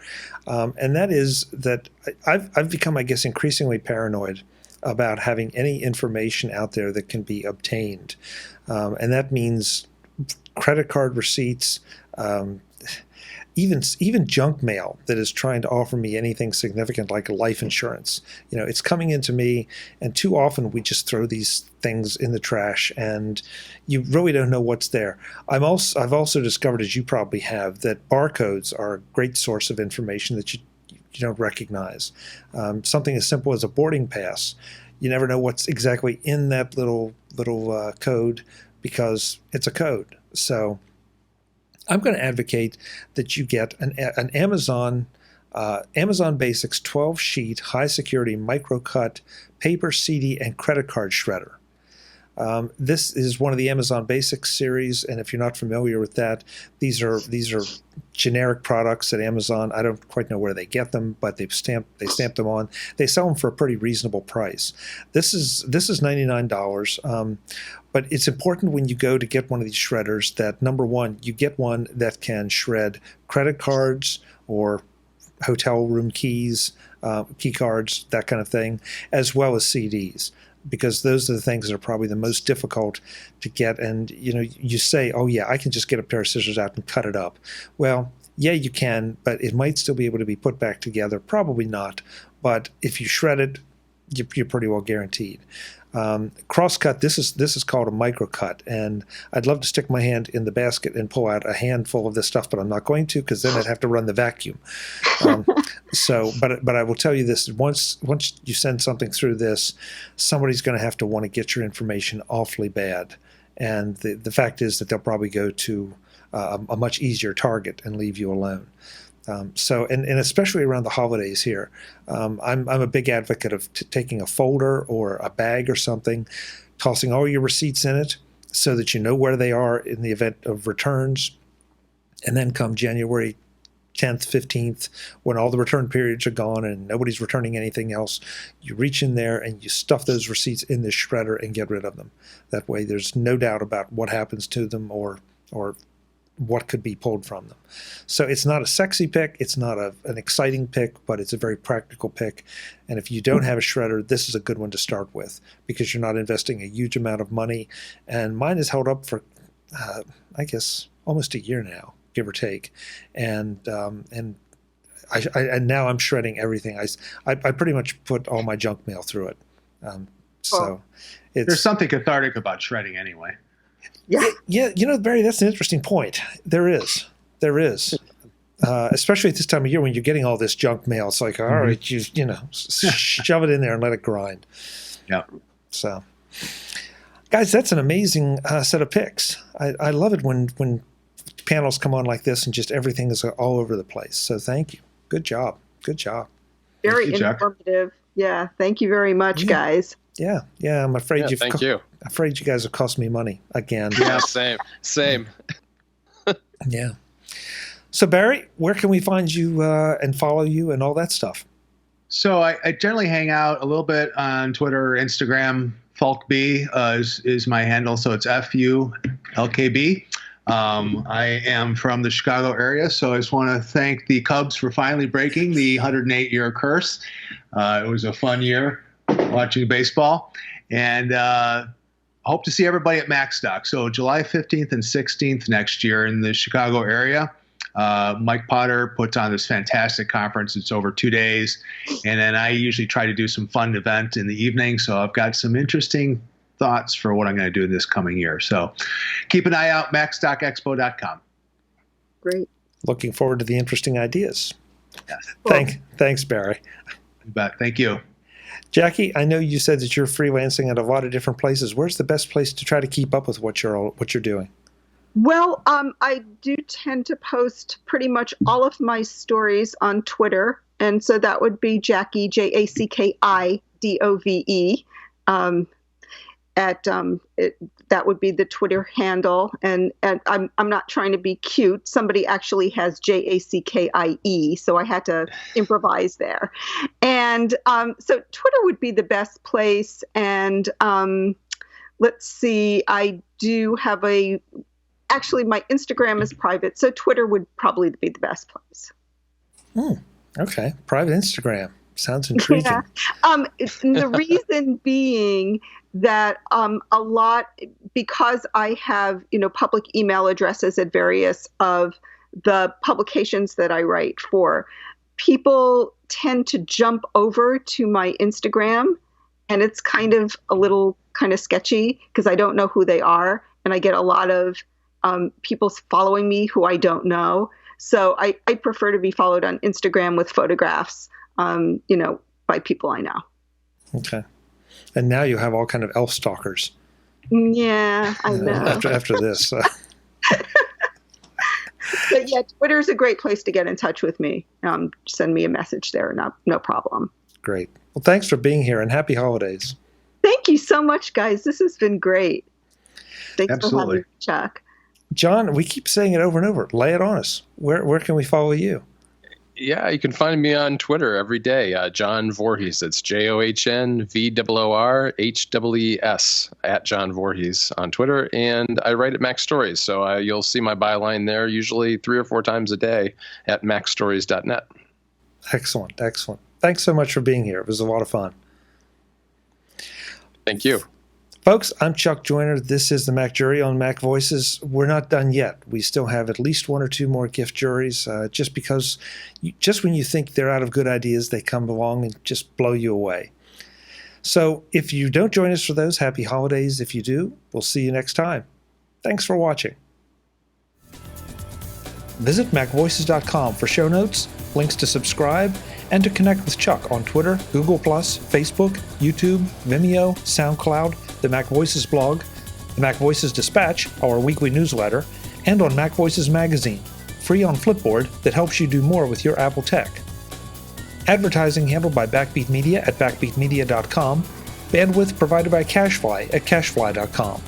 Speaker 1: And that is that I've become, I guess, increasingly paranoid about having any information out there that can be obtained. And that means credit card receipts, even junk mail that is trying to offer me anything significant like life insurance. It's coming into me, and too often we just throw these things in the trash, and you really don't know what's there. I've also discovered, as you probably have, that barcodes are a great source of information that you don't recognize. Something as simple as a boarding pass. You never know what's exactly in that little code because it's a code. So I'm going to advocate that you get an Amazon Basics 12-sheet high-security micro-cut paper, CD, and credit card shredder. This is one of the Amazon Basics series, and if you're not familiar with that, these are generic products at Amazon. I don't quite know where they get them, but they stamp them on. They sell them for a pretty reasonable price. This is $99. But it's important when you go to get one of these shredders that, number one, you get one that can shred credit cards or hotel room keys, key cards, that kind of thing, as well as CDs, because those are the things that are probably the most difficult to get. And, you say, oh, yeah, I can just get a pair of scissors out and cut it up. Well, yeah, you can, but it might still be able to be put back together. Probably not. But if you shred it, you're pretty well guaranteed. Crosscut, this is called a microcut, and I'd love to stick my hand in the basket and pull out a handful of this stuff, but I'm not going to, because then I'd have to run the vacuum. But I will tell you this: once you send something through this, somebody's going to have to want to get your information awfully bad, and the fact is that they'll probably go to a much easier target and leave you alone. And especially around the holidays here, I'm a big advocate of taking a folder or a bag or something, tossing all your receipts in it so that you know where they are in the event of returns. And then come January 10th, 15th, when all the return periods are gone and nobody's returning anything else, you reach in there and you stuff those receipts in the shredder and get rid of them. That way there's no doubt about what happens to them or what could be pulled from them. So it's not a sexy pick, it's not an exciting pick, but it's a very practical pick. And if you don't have a shredder, this is a good one to start with, because you're not investing a huge amount of money. And mine has held up for, I guess, almost a year now, give or take. And now I'm shredding everything. I pretty much put all my junk mail through it.
Speaker 2: There's something cathartic about shredding anyway.
Speaker 1: Yeah, Barry, that's an interesting point. There is. Especially at this time of year when you're getting all this junk mail. It's like, all right, shove it in there and let it grind.
Speaker 2: Yeah.
Speaker 1: So, guys, that's an amazing set of picks. I love it when panels come on like this and just everything is all over the place. So thank you. Good job.
Speaker 3: Very informative. Yeah. Thank you very much, guys.
Speaker 1: Yeah. I'm afraid
Speaker 4: thank you.
Speaker 1: Afraid you guys have cost me money again.
Speaker 4: Yeah, same.
Speaker 1: Yeah. So Barry, where can we find you and follow you and all that stuff?
Speaker 2: So I generally hang out a little bit on Twitter, Instagram. FulkB is my handle, so it's FULKB. I am from the Chicago area, so I just want to thank the Cubs for finally breaking the 108-year curse. It was a fun year watching baseball, and hope to see everybody at MacStock. So July 15th and 16th next year in the Chicago area. Mike Potter puts on this fantastic conference. It's over 2 days. And then I usually try to do some fun event in the evening. So I've got some interesting thoughts for what I'm going to do this coming year. So keep an eye out, macstockexpo.com.
Speaker 3: Great.
Speaker 1: Looking forward to the interesting ideas.
Speaker 2: Yes.
Speaker 3: Cool.
Speaker 1: Thanks, Barry.
Speaker 2: You bet. Thank you.
Speaker 1: Jackie, I know you said that you're freelancing at a lot of different places. Where's the best place to try to keep up with what you're doing?
Speaker 3: Well, I do tend to post pretty much all of my stories on Twitter, and so that would be Jackie, JACKIDOVE. That would be the Twitter handle, and I'm not trying to be cute. Somebody actually has JACKIE, so I had to improvise there. And so Twitter would be the best place. And let's see, I do have actually my Instagram is private, so Twitter would probably be the best place.
Speaker 1: Okay, private Instagram. Sounds intriguing.
Speaker 3: Yeah. The reason being that a lot, because I have, public email addresses at various of the publications that I write for, people tend to jump over to my Instagram, and it's kind of sketchy because I don't know who they are, and I get a lot of people following me who I don't know. So I prefer to be followed on Instagram with photographs, by people I know.
Speaker 1: Okay. And now you have all kind of elf stalkers.
Speaker 3: Yeah, I know.
Speaker 1: After this.
Speaker 3: But yeah, Twitter is a great place to get in touch with me. Send me a message there. No problem.
Speaker 1: Great. Well, thanks for being here, and happy holidays.
Speaker 3: Thank you so much, guys. This has been great. Thanks
Speaker 2: Absolutely.
Speaker 3: for having me, Chuck.
Speaker 1: John, we keep saying it over and over. Lay it on us. Where can we follow you?
Speaker 4: Yeah, you can find me on Twitter every day. John Voorhees. It's JOHNVOORHEES at John Voorhees on Twitter. And I write at MacStories. So you'll see my byline there usually 3 or 4 times a day at MacStories.net.
Speaker 1: Excellent. Thanks so much for being here. It was a lot of fun.
Speaker 4: Thank you.
Speaker 1: Folks, I'm Chuck Joyner. This is the Mac Jury on MacVoices. We're not done yet. We still have at least 1 or 2 more gift juries, just because just when you think they're out of good ideas, they come along and just blow you away. So if you don't join us for those, happy holidays. If you do, we'll see you next time. Thanks for watching. Visit MacVoices.com for show notes, links to subscribe, and to connect with Chuck on Twitter, Google+, Facebook, YouTube, Vimeo, SoundCloud, the MacVoices blog, the MacVoices Dispatch, our weekly newsletter, and on MacVoices magazine, free on Flipboard that helps you do more with your Apple tech. Advertising handled by Backbeat Media at backbeatmedia.com. Bandwidth provided by CacheFly at cachefly.com.